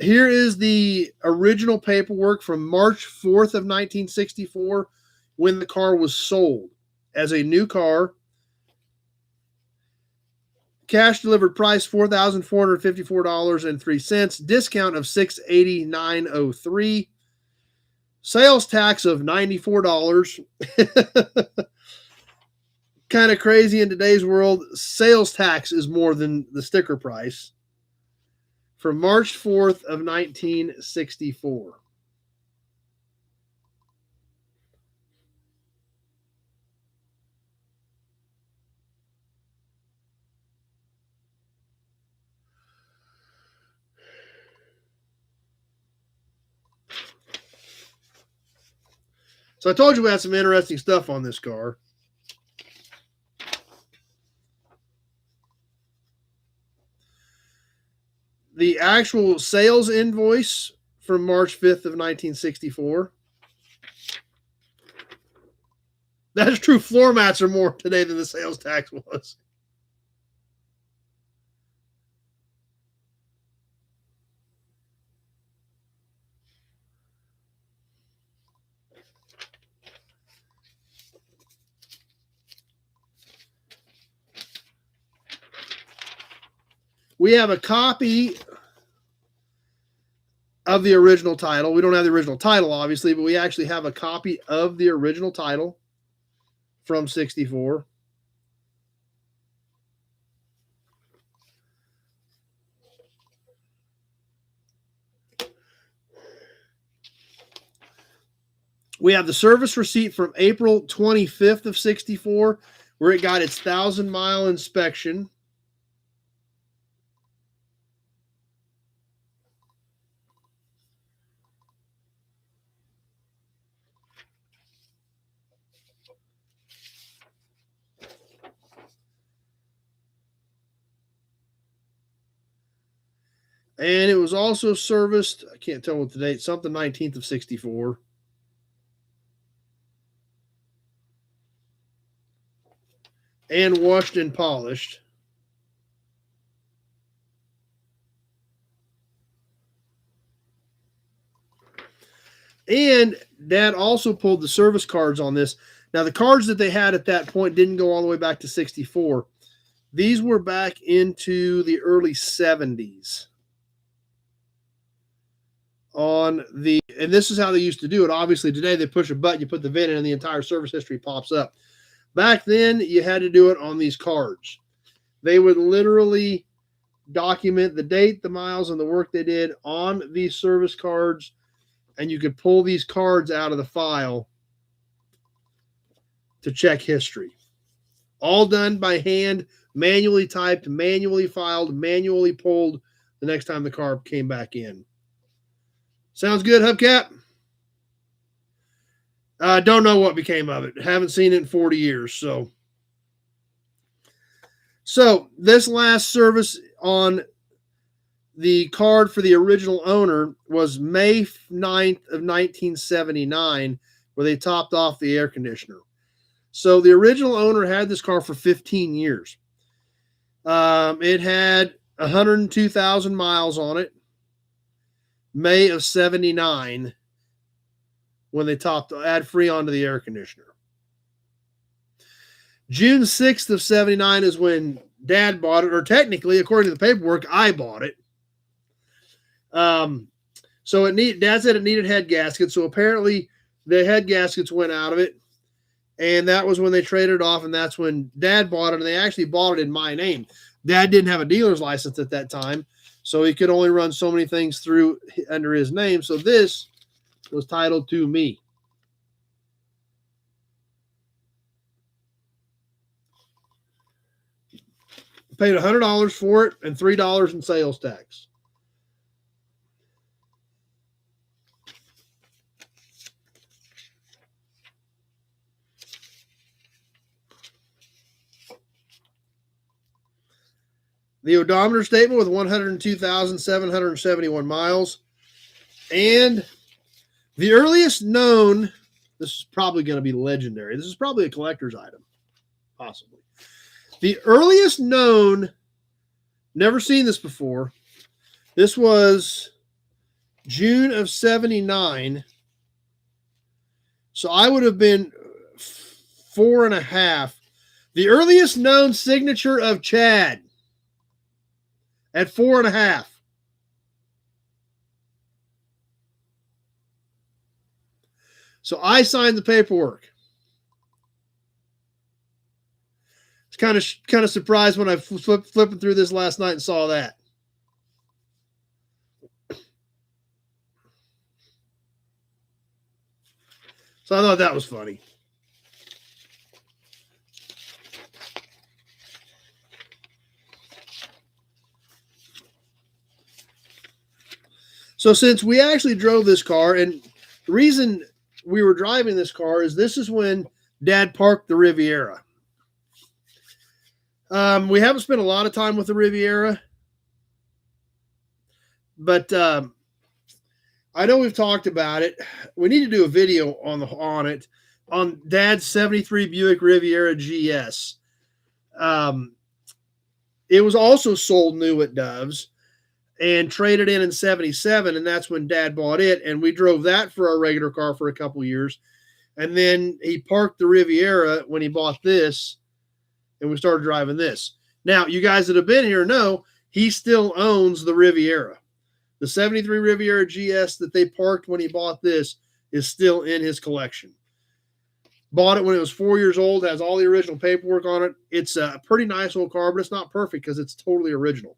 Speaker 1: Here is the original paperwork from March 4th of 1964 when the car was sold as a new car. Cash delivered price $4,454.03. Discount of $689.03. Sales tax of $94. Kind of crazy in today's world. Sales tax is more than the sticker price. From March 4th of 1964. So I told you we had some interesting stuff on this car. The actual sales invoice from March 5th of 1964. That's true. Floor mats are more today than the sales tax was. We have a copy of the original title. We don't have the original title, obviously, but we actually have a copy of the original title from 64. We have the service receipt from April 25th of 64, where it got its 1,000-mile inspection. And it was also serviced, I can't tell what the date, something 19th of 64. And washed and polished. And Dad also pulled the service cards on this. Now, the cards that they had at that point didn't go all the way back to 64. These were back into the early 70s. And this is how they used to do it. Obviously, today they push a button, you put the VIN in, and the entire service history pops up. Back then, you had to do it on these cards. They would literally document the date, the miles, and the work they did on these service cards, and you could pull these cards out of the file to check history. All done by hand, manually typed, manually filed, manually pulled the next time the car came back in. Sounds good, Hubcap? Don't know what became of it. Haven't seen it in 40 years. So this last service on the card for the original owner was May 9th of 1979, where they topped off the air conditioner. So the original owner had this car for 15 years. It had 102,000 miles on it. May of 79, when they topped add Freon to the air conditioner. June 6th of 79 is when Dad bought it, or technically, according to the paperwork, I bought it. So Dad said it needed head gaskets, so apparently the head gaskets went out of it, and that was when they traded it off, and that's when Dad bought it, and they actually bought it in my name. Dad didn't have a dealer's license at that time, so he could only run so many things through under his name. So this was titled to me. Paid $100 for it and $3 in sales tax. The odometer statement with 102,771 miles. And the earliest known, this is probably going to be legendary. This is probably a collector's item, possibly. The earliest known, never seen this before. This was June of 79. So I would have been 4.5. The earliest known signature of Chad at 4.5. So I signed the paperwork. Kind of surprised when I flipping through this last night and saw that. So I thought that was funny. So since we actually drove this car, and the reason we were driving this car is this is when Dad parked the Riviera. We haven't spent a lot of time with the Riviera, but I know we've talked about it. We need to do a video on it on Dad's 73 Buick Riviera GS. It was also sold new at Dove's and traded in 77, and that's when Dad bought it, and we drove that for our regular car for a couple years, and then he parked the Riviera when he bought this, and we started driving this. Now, you guys that have been here know he still owns the Riviera. The 73 Riviera GS that they parked when he bought this is still in his collection. Bought it when it was 4 years old, has all the original paperwork on it. It's a pretty nice old car, but it's not perfect because it's totally original.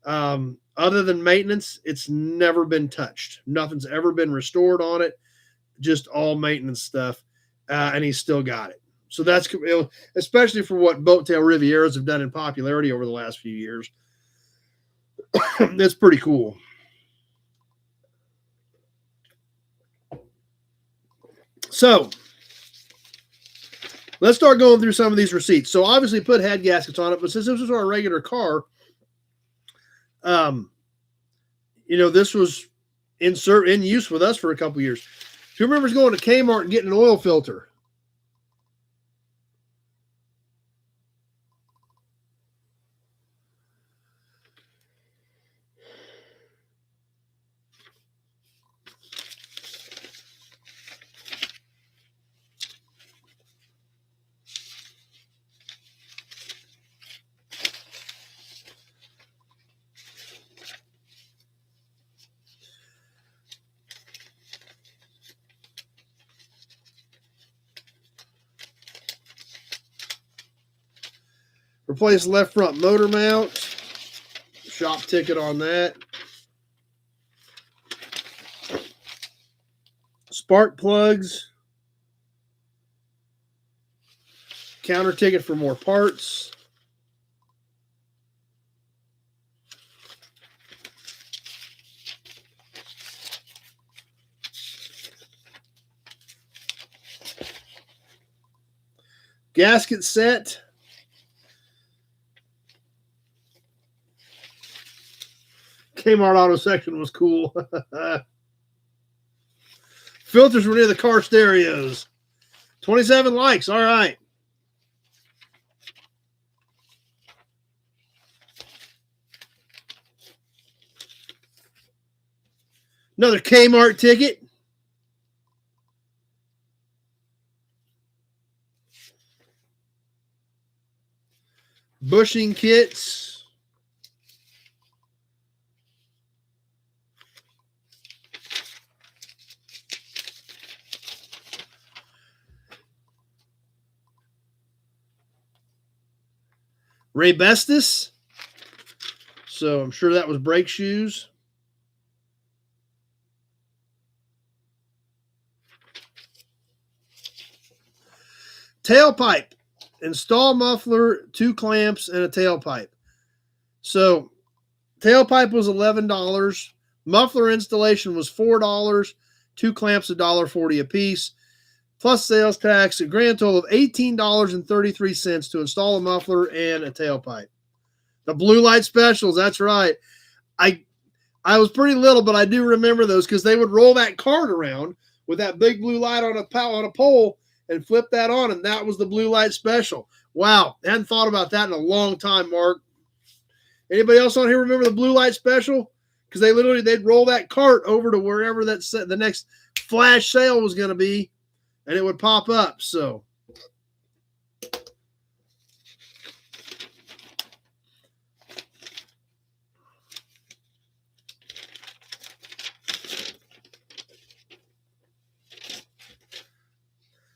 Speaker 1: Other than maintenance, it's never been touched. Nothing's ever been restored on it, just all maintenance stuff, and he's still got it. So that's, especially for what boat-tail Rivieras have done in popularity over the last few years. That's pretty cool. So let's start going through some of these receipts. So obviously put head gaskets on it, but since this was our regular car, this was in use with us for a couple years. Who remembers going to Kmart and getting an oil filter? Replace left front motor mount. Shop ticket on that. Spark plugs. Counter ticket for more parts. Gasket set. Kmart auto section was cool. Filters were near the car stereos. 27 likes. All right. Another Kmart ticket. Bushing kits. Raybestos. So I'm sure that was brake shoes. Tailpipe. Install muffler, 2 clamps, and a tailpipe. So tailpipe was $11. Muffler installation was $4. 2 clamps, $1.40 a piece. Plus sales tax, a grand total of $18.33 to install a muffler and a tailpipe. The blue light specials, that's right. I was pretty little, but I do remember those because they would roll that cart around with that big blue light on a pole and flip that on, and that was the blue light special. Wow, I hadn't thought about that in a long time, Mark. Anybody else on here remember the blue light special? Because they'd roll that cart over to wherever the next flash sale was going to be, and it would pop up. So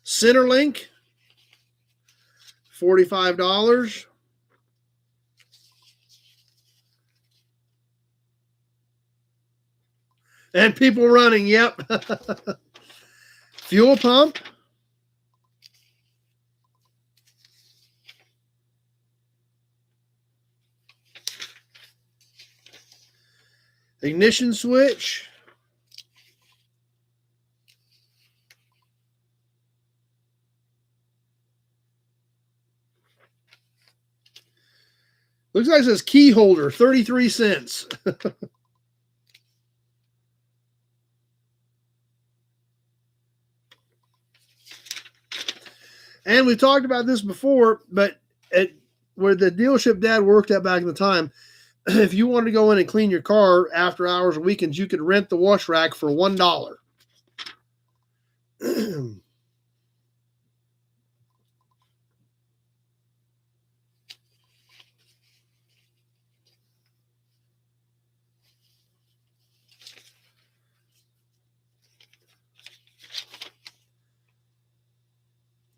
Speaker 1: Centerlink, $45. And people running, yep. Fuel pump. Ignition switch. Looks like it says key holder, 33 cents. And we talked about this before, but where the dealership Dad worked at back in the time, if you wanted to go in and clean your car after hours or weekends, you could rent the wash rack for $1.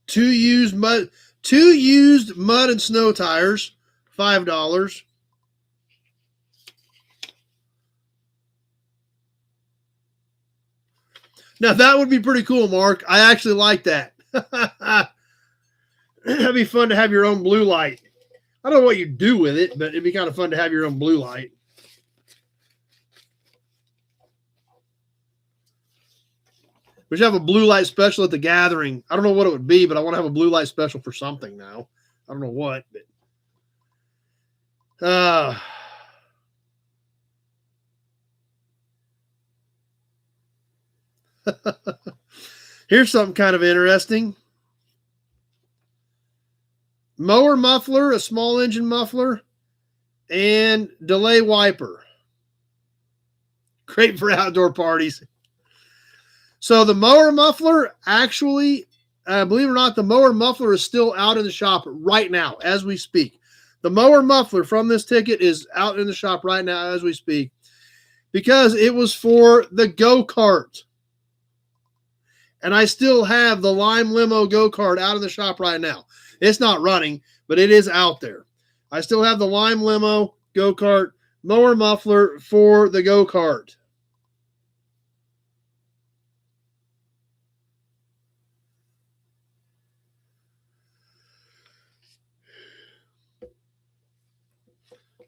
Speaker 1: Two used mud and snow tires, $5. Now that would be pretty cool, Mark. I actually like that. That'd be fun to have your own blue light. I don't know what you do with it, but it'd be kind of fun to have your own blue light. We should have a blue light special at the gathering. I don't know what it would be, but I want to have a blue light special for something now. I don't know what, but here's something kind of interesting. Mower muffler, a small engine muffler, and delay wiper. Great for outdoor parties. So the mower muffler, actually, believe it or not, the mower muffler is still out in the shop right now as we speak. The mower muffler from this ticket is out in the shop right now as we speak because it was for the go-kart. And I still have the Lime Limo go-kart out in the shop right now. It's not running, but it is out there. I still have the Lime Limo go-kart mower muffler for the go-kart.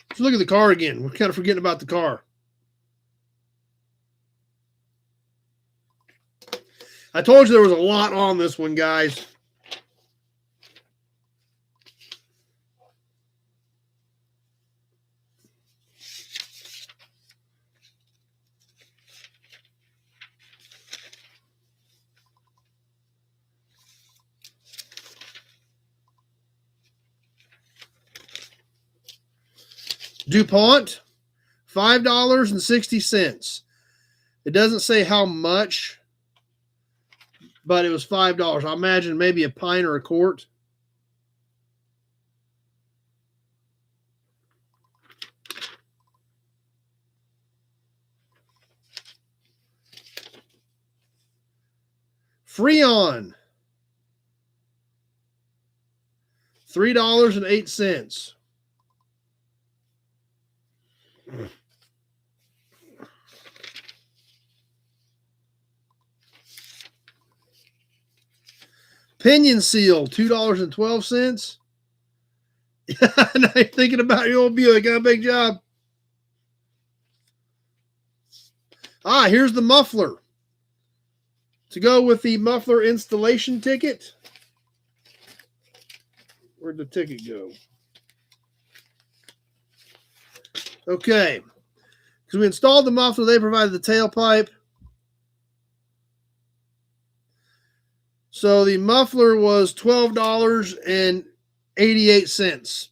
Speaker 1: Let's look at the car again. We're kind of forgetting about the car. I told you there was a lot on this one, guys. DuPont, $5.60. It doesn't say how much, but it was $5. I imagine maybe a pint or a quart. Freon, $3.08. Pinion Seal, $2.12. Now you're thinking about your old Buick. Got a big job. Here's the muffler. To go with the muffler installation ticket. Where'd the ticket go? Okay. Because we installed the muffler, they provided the tailpipe. So the muffler was $12.88.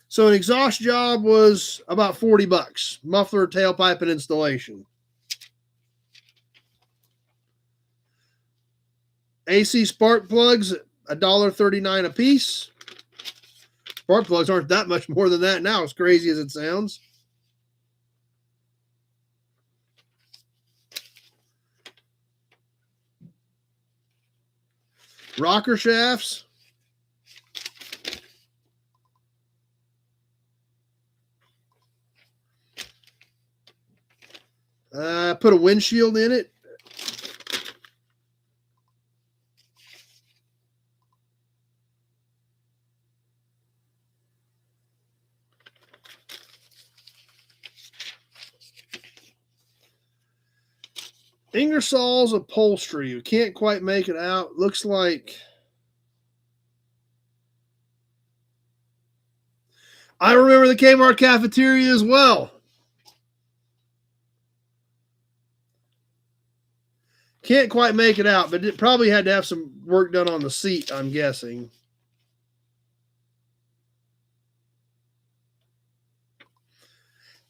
Speaker 1: So an exhaust job was about $40. Muffler, tailpipe, and installation. AC spark plugs, $1.39 a piece. Spark plugs aren't that much more than that now, as crazy as it sounds. Rocker shafts. Put a windshield in it. Ingersoll's upholstery. You can't quite make it out. Looks like I remember the Kmart cafeteria as well. Can't quite make it out, but it probably had to have some work done on the seat, I'm guessing.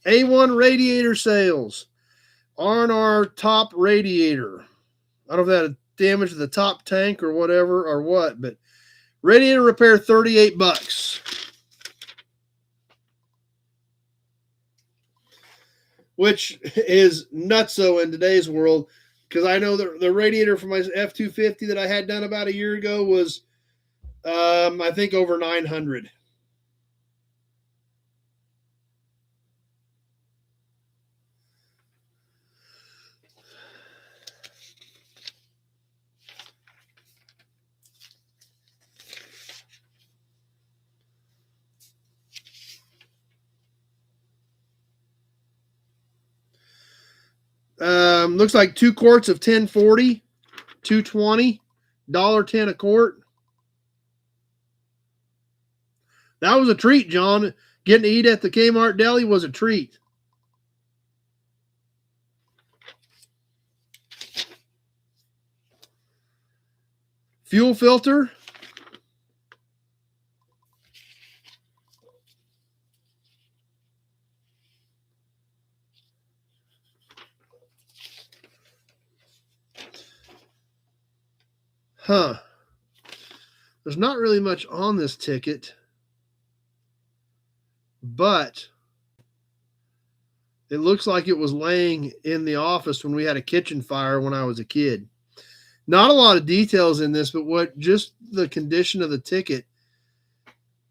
Speaker 1: A1 radiator sales. R&R top radiator. I don't know if that had damage to the top tank or whatever or what, but radiator repair, $38. Which is nutso in today's world, because I know the radiator for my F-250 that I had done about a year ago was, I think, over $900. Looks like 2 quarts of 1040, $2.20, $1.10 a quart. That was a treat, John. Getting to eat at the Kmart deli was a treat. Fuel filter. There's not really much on this ticket, but it looks like it was laying in the office when we had a kitchen fire when I was a kid. Not a lot of details in this, but just the condition of the ticket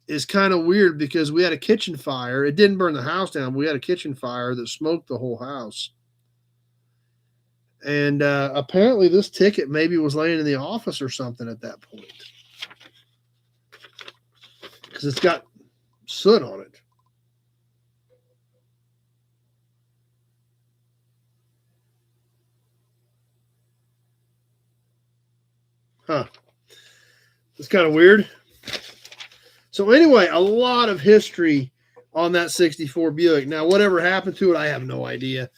Speaker 1: is kind of weird because we had a kitchen fire. It didn't burn the house down, but we had a kitchen fire that smoked the whole house. And apparently this ticket maybe was laying in the office or something at that point. Because it's got soot on it. Huh. It's kind of weird. So anyway, a lot of history on that 64 Buick. Now, whatever happened to it, I have no idea.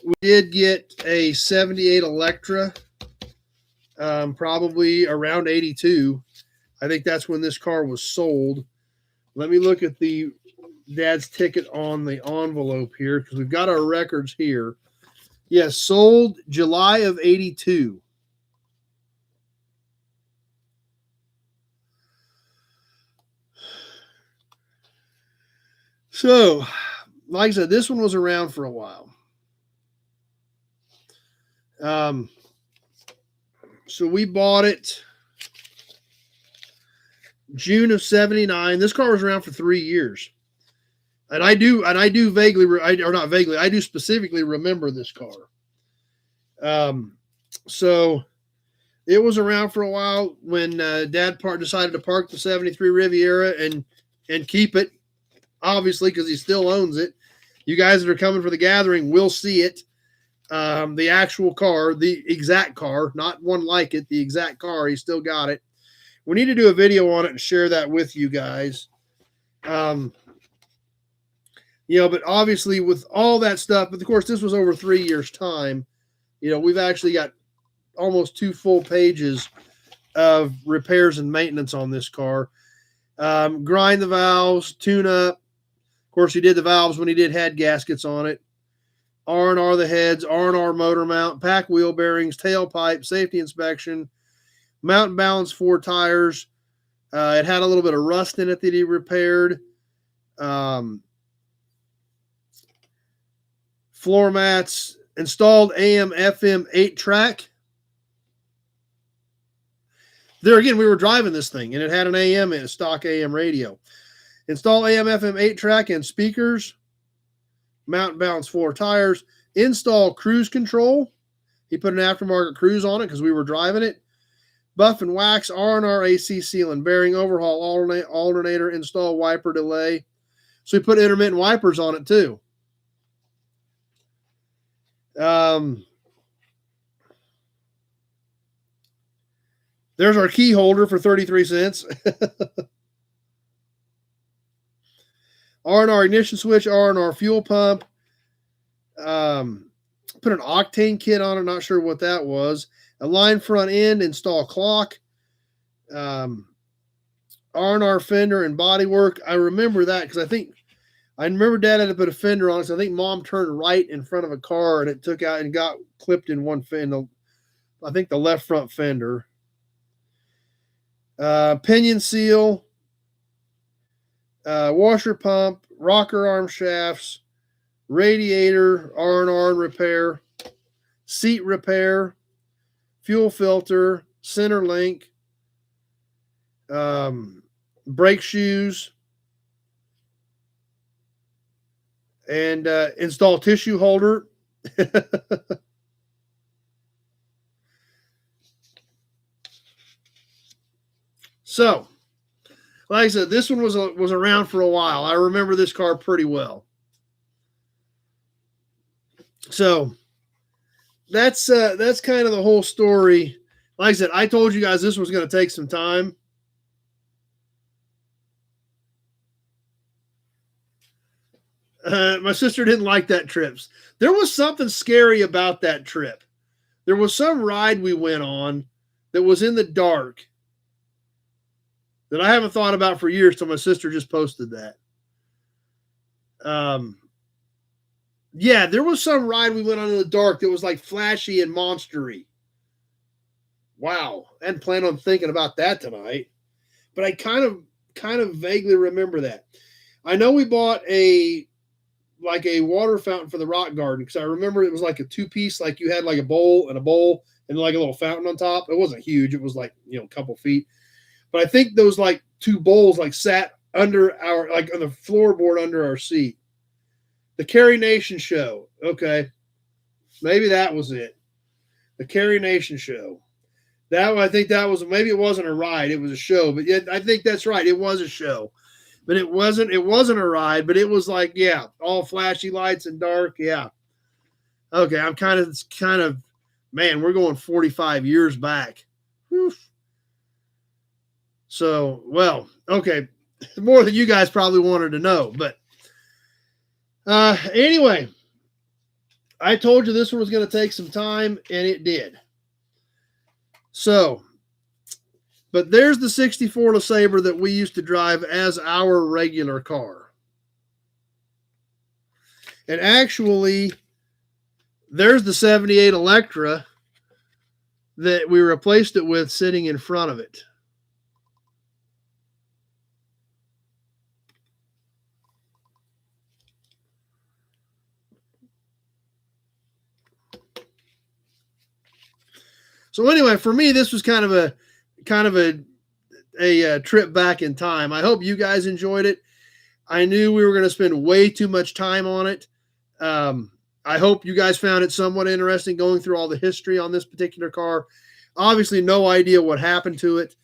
Speaker 1: We did get a 78 Electra, probably around 82. I think that's when this car was sold. Let me look at the dad's ticket on the envelope here because we've got our records here. Yes, sold July of 82. So, like I said, this one was around for a while. So we bought it June of 79. This car was around for 3 years. And I do vaguely, or not vaguely, I do specifically remember this car. So it was around for a while when Dad decided to park the 73 Riviera and keep it, obviously, because he still owns it. You guys that are coming for the gathering will see it. The actual car, the exact car, not one like it, the exact car. He still got it. We need to do a video on it and share that with you guys. But obviously with all that stuff, but of course this was over 3 years' time. We've actually got almost 2 full pages of repairs and maintenance on this car. Grind the valves, tune up. Of course, he did the valves when he did head gaskets on it. R&R the heads, R&R motor mount, pack wheel bearings, tailpipe, safety inspection, mount and balance 4 tires. It had a little bit of rust in it that he repaired. Floor mats, installed AM, FM 8-track. There again, we were driving this thing, and it had an AM and a stock AM radio. Install AM, FM 8-track and speakers. Mount and balance 4 tires. Install cruise control. He put an aftermarket cruise on it because we were driving it. Buff and wax, R&R AC seal and bearing, overhaul alternator, install wiper delay. So he put intermittent wipers on it too. There's our key holder for 33 cents. R&R ignition switch, R&R fuel pump. Put an octane kit on it. Not sure what that was. A line front end, install clock. R&R fender and bodywork. I remember that because I remember Dad had to put a fender on it. So I think Mom turned right in front of a car and it took out and got clipped in one fender. I think the left front fender. Pinion seal. Washer pump, rocker arm shafts, radiator, R&R and repair, seat repair, fuel filter, center link, brake shoes, and install tissue holder. So, like I said, this one was around for a while. I remember this car pretty well. So that's kind of the whole story. Like I said, I told you guys this was going to take some time. My sister didn't like that trip. There was something scary about that trip. There was some ride we went on that was in the dark that I haven't thought about for years till my sister just posted that. Yeah, there was some ride we went on in the dark that was like flashy and monstery. Wow. I hadn't planned on thinking about that tonight. But I kind of vaguely remember that. I know we bought a water fountain for the rock garden because I remember it was like a 2-piece, like you had like a bowl and like a little fountain on top. It wasn't huge. It was like, a couple feet. But I think those like two bowls like sat under our, like on the floorboard under our seat. The Carry Nation show. Okay. Maybe that was it. The Carry Nation show. I think that was, maybe it wasn't a ride. It was a show, but yeah, I think that's right. It was a show, but it wasn't a ride, but it was like, yeah, all flashy lights and dark. Yeah. Okay. I'm kind of, man, we're going 45 years back. Whew. So, well, okay. More than you guys probably wanted to know, but anyway, I told you this one was going to take some time, and it did. So, but there's the 64 LeSabre that we used to drive as our regular car. And actually, there's the 78 Electra that we replaced it with sitting in front of it. So anyway, for me, this was kind of a trip back in time. I hope you guys enjoyed it. I knew we were going to spend way too much time on it. I hope you guys found it somewhat interesting going through all the history on this particular car. Obviously, no idea what happened to it.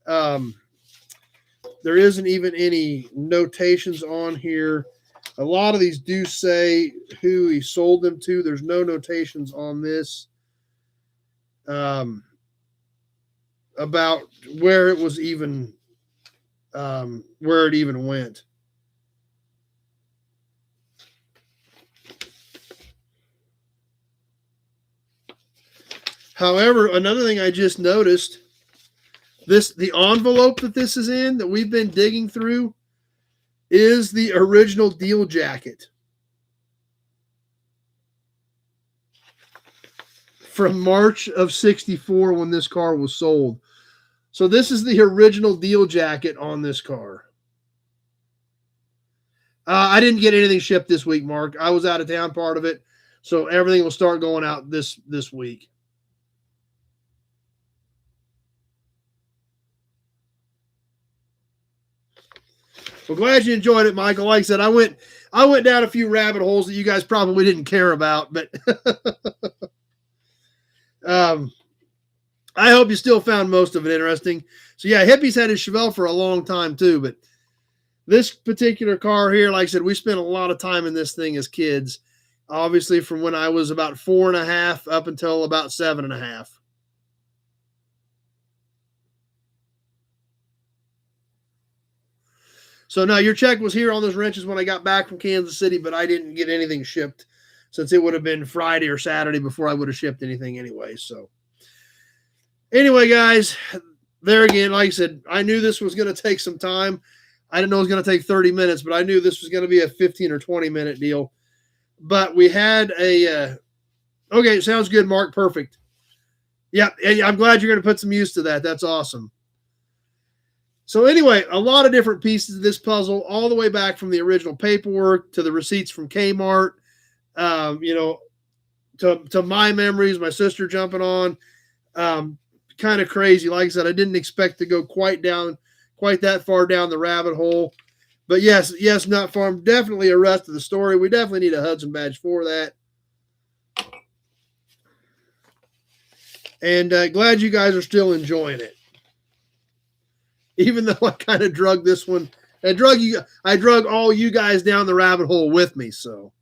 Speaker 1: There isn't even any notations on here. A lot of these do say who he sold them to. There's no notations on this. About where it was even, where it even went. However, another thing I just noticed, the envelope that this is in, that we've been digging through, is the original deal jacket from March of 64 when this car was sold. So this is the original deal jacket on this car. I didn't get anything shipped this week, Mark. I was out of town part of it, so everything will start going out this week. Well, glad you enjoyed it, Michael. Like I said, I went down a few rabbit holes that you guys probably didn't care about, but I hope you still found most of it interesting. So yeah, Hippie's had his Chevelle for a long time too, but this particular car here, like I said, we spent a lot of time in this thing as kids, obviously from when I was about 4.5 up until about 7.5. So now your check was here on those wrenches when I got back from Kansas City, but I didn't get anything shipped since it would have been Friday or Saturday before I would have shipped anything anyway. So anyway, guys, there again, like I said, I knew this was going to take some time. I didn't know it was going to take 30 minutes, but I knew this was going to be a 15 or 20-minute deal. But we had okay, sounds good, Mark. Perfect. Yeah, I'm glad you're going to put some use to that. That's awesome. So anyway, a lot of different pieces of this puzzle, all the way back from the original paperwork to the receipts from Kmart, to my memories, my sister jumping on, kind of crazy. Like I said, I didn't expect to go quite that far down the rabbit hole. But yes, Nut Farm, definitely a rest of the story. We definitely need a Hudson badge for that. And glad you guys are still enjoying it. Even though I kind of drug this one, I drug all you guys down the rabbit hole with me. So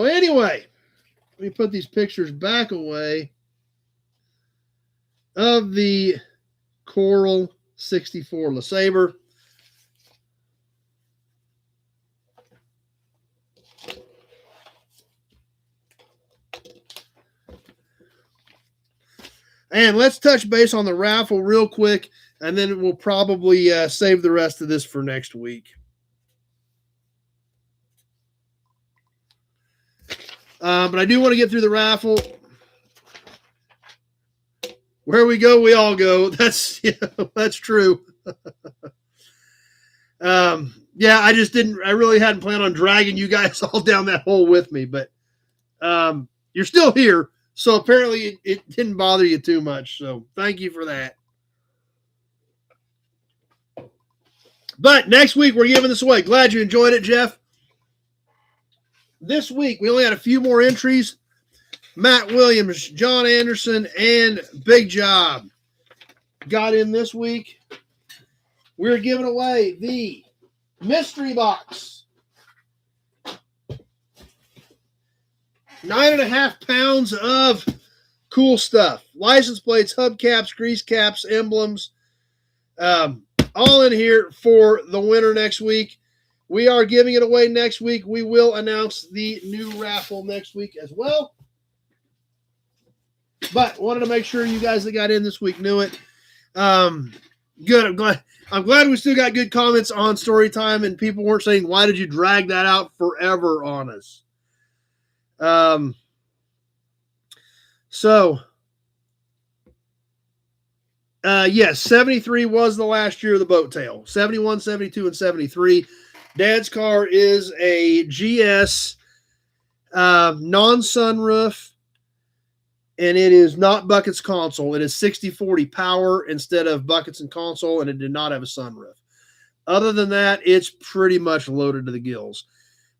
Speaker 1: anyway, let me put these pictures back away of the Coral 64 LeSabre. And let's touch base on the raffle real quick, and then we'll probably save the rest of this for next week. But I do want to get through the raffle. Where we go, we all go. That's true. I really hadn't planned on dragging you guys all down that hole with me, but You're still here. So apparently it didn't bother you too much. So thank you for that. But next week, we're giving this away. Glad you enjoyed it, Jeff. This week, we only had a few more entries. Matt Williams, John Anderson, and Big Job got in this week. We're giving away the mystery box. 9.5 pounds of cool stuff. License plates, hubcaps, grease caps, emblems. All in here for the winner next week. We are giving it away next week. We will announce the new raffle next week as well. But wanted to make sure you guys that got in this week knew it. Good. I'm glad we still got good comments on story time and people weren't saying, why did you drag that out forever on us? Yes, 73 was the last year of the boat tail. 71, 72, and 73. Dad's car is a GS non-sunroof, and it is not buckets console. It is 60/40 power instead of buckets and console, and it did not have a sunroof. Other than that, it's pretty much loaded to the gills.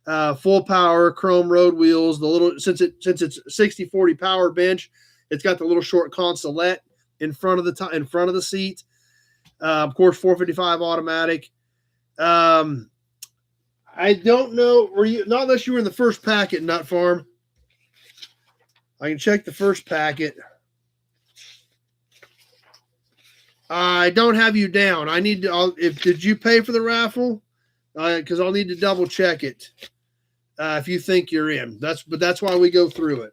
Speaker 1: Full power, chrome road wheels. The little since it's 60/40 power bench, it's got the little short consolette in front of the seat. Of course, 455 automatic. I don't know. Were you not unless you were in the first packet, Nut Farm? I can check the first packet. I don't have you down. I need to. Did you pay for the raffle? Because I'll need to double check it. If you think you're in, that's why we go through it.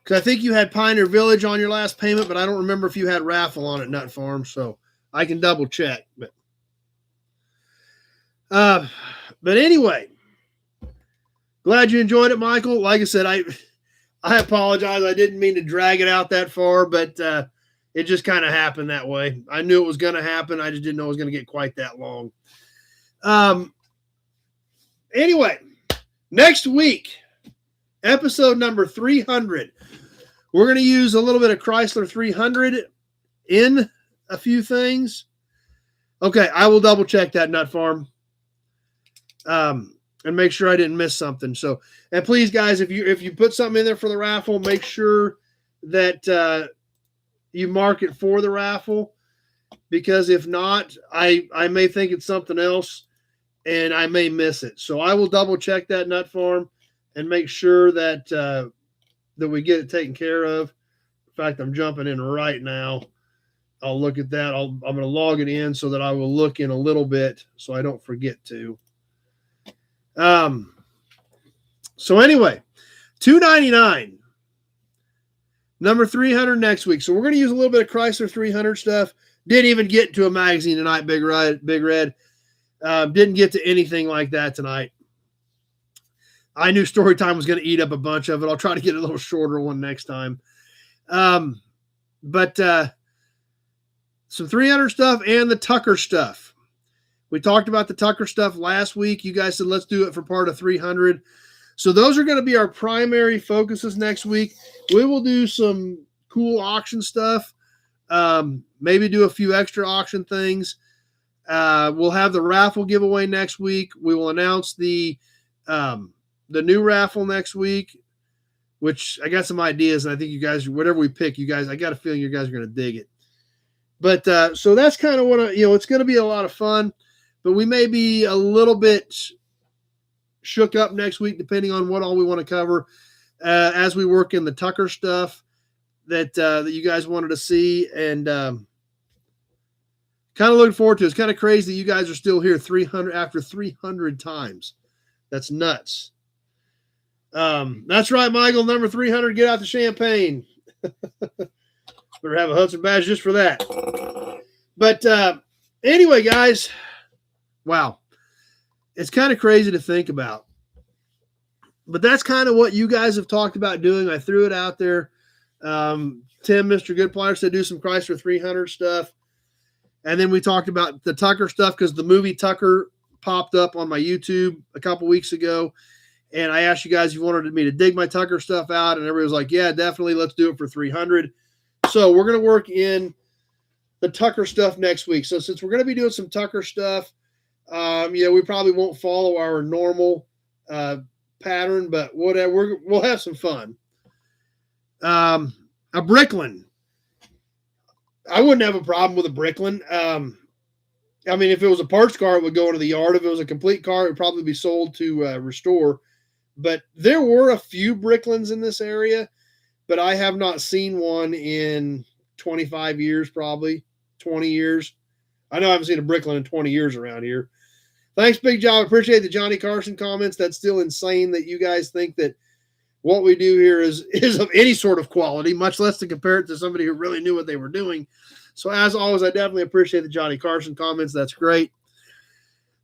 Speaker 1: Because I think you had Pioneer Village on your last payment, but I don't remember if you had raffle on it, Nut Farm. So I can double check. But anyway, glad you enjoyed it, Michael. Like I said, I apologize. I didn't mean to drag it out that far, but it just kind of happened that way. I knew it was going to happen. I just didn't know it was going to get quite that long. Anyway, next week, episode number 300. We're going to use a little bit of Chrysler 300 in a few things. Okay, I will double check that, Nut Farm, and make sure I didn't miss something. So, and please, guys, if you put something in there for the raffle, make sure that you mark it for the raffle, because if not, I may think it's something else, and I may miss it. So I will double check that, Nut Farm, and make sure that that we get it taken care of. In fact, I'm jumping in right now. I'll look at that. I'm going to log it in so that I will look in a little bit so I don't forget to. So anyway, $299. Number 300 next week. So we're going to use a little bit of Chrysler 300 stuff. Didn't even get to a magazine tonight, Big Red. Didn't get to anything like that tonight. I knew story time was going to eat up a bunch of it. I'll try to get a little shorter one next time. But some 300 stuff and the Tucker stuff. We talked about the Tucker stuff last week. You guys said, let's do it for part of 300. So those are going to be our primary focuses next week. We will do some cool auction stuff. Maybe do a few extra auction things. We'll have the raffle giveaway next week. We will announce the new raffle next week, which I got some ideas, and I think you guys, whatever we pick, you guys, I got a feeling you guys are going to dig it. But so that's kind of what it's going to be a lot of fun, but we may be a little bit shook up next week, depending on what all we want to cover as we work in the Tucker stuff that you guys wanted to see, and kind of looking forward to it. It's kind of crazy that you guys are still here 300 after 300 times. That's nuts. That's right, Michael. Number 300, get out the champagne. Better have a Hudson badge just for that. But anyway, guys, wow. It's kind of crazy to think about. But that's kind of what you guys have talked about doing. I threw it out there. Tim, Mr. Goodplier, said do some Chrysler 300 stuff. And then we talked about the Tucker stuff because the movie Tucker popped up on my YouTube a couple weeks ago. And I asked you guys if you wanted me to dig my Tucker stuff out. And everybody was like, yeah, definitely. Let's do it for 300. So we're going to work in the Tucker stuff next week. So since we're going to be doing some Tucker stuff, we probably won't follow our normal pattern, but whatever. We'll have some fun. A Bricklin. I wouldn't have a problem with a Bricklin. If it was a parts car, it would go into the yard. If it was a complete car, it would probably be sold to restore. But there were a few Bricklins in this area, but I have not seen one in 25 years, probably 20 years. I know I haven't seen a Bricklin in 20 years around here. Thanks, Big Job. Appreciate the Johnny Carson comments. That's still insane that you guys think that what we do here is of any sort of quality, much less to compare it to somebody who really knew what they were doing. So as always, I definitely appreciate the Johnny Carson comments. That's great.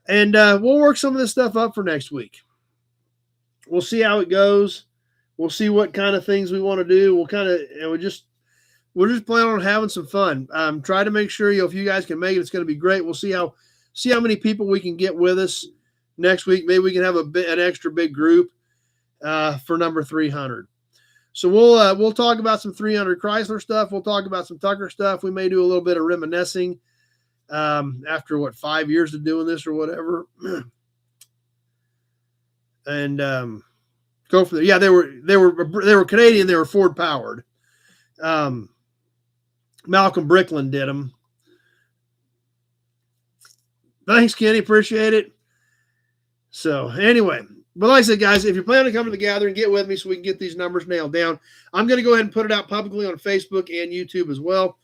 Speaker 1: And we'll work some of this stuff up for next week. We'll see how it goes. We'll see what kind of things we want to do. We're just planning on having some fun. Try to make sure, if you guys can make it, it's going to be great. We'll see how many people we can get with us next week. Maybe we can have an extra big group for number 300. So we'll talk about some 300 Chrysler stuff. We'll talk about some Tucker stuff. We may do a little bit of reminiscing after 5 years of doing this or whatever. And go from there. Yeah, they were Canadian. They were Ford powered. Malcolm Bricklin did them. Thanks, Kenny. Appreciate it. So anyway, but like I said, guys, if you're planning to come to the gathering, get with me so we can get these numbers nailed down. I'm going to go ahead and put it out publicly on Facebook and YouTube as well.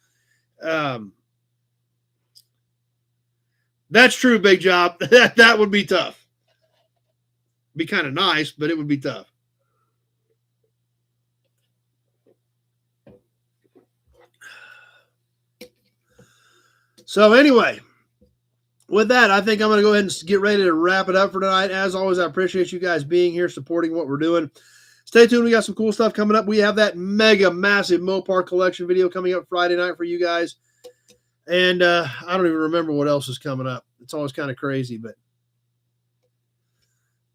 Speaker 1: That's true, Big Job. That would be tough. Be kind of nice, but it would be tough. So anyway, with that, I think I'm going to go ahead and get ready to wrap it up for tonight. As always, I appreciate you guys being here, supporting what we're doing. Stay tuned. We got some cool stuff coming up. We have that mega massive Mopar collection video coming up Friday night for you guys. And I don't even remember what else is coming up. It's always kind of crazy, but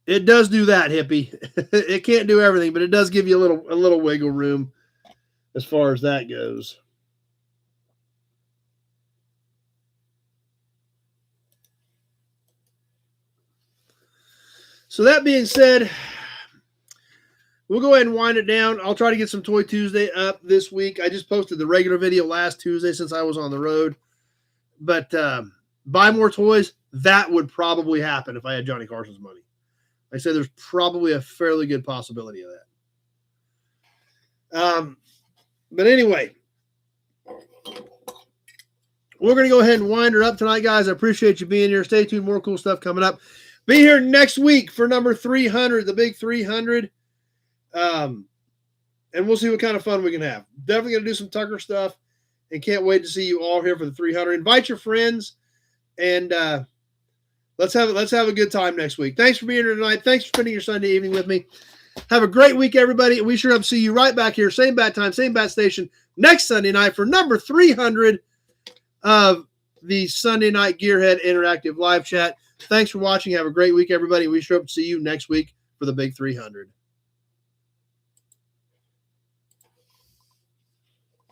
Speaker 1: it does do that, hippie. It can't do everything, but it does give you a little wiggle room as far as that goes. So that being said, we'll go ahead and wind it down. I'll try to get some Toy Tuesday up this week. I just posted the regular video last Tuesday since I was on the road. But buy more toys, that would probably happen if I had Johnny Carson's money. Like I said, there's probably a fairly good possibility of that. But anyway, we're going to go ahead and wind it up tonight, guys. I appreciate you being here. Stay tuned. More cool stuff coming up. Be here next week for number 300, the big 300. And we'll see what kind of fun we can have. Definitely going to do some Tucker stuff and can't wait to see you all here for the 300. Invite your friends and let's have a good time next week. Thanks for being here tonight. Thanks for spending your Sunday evening with me. Have a great week, everybody. We sure hope to see you right back here, same bat time, same bat station, next Sunday night for number 300 of the Sunday Night Gearhead Interactive Live Chat. Thanks for watching. Have a great week, everybody. We sure hope to see you next week for the big 300.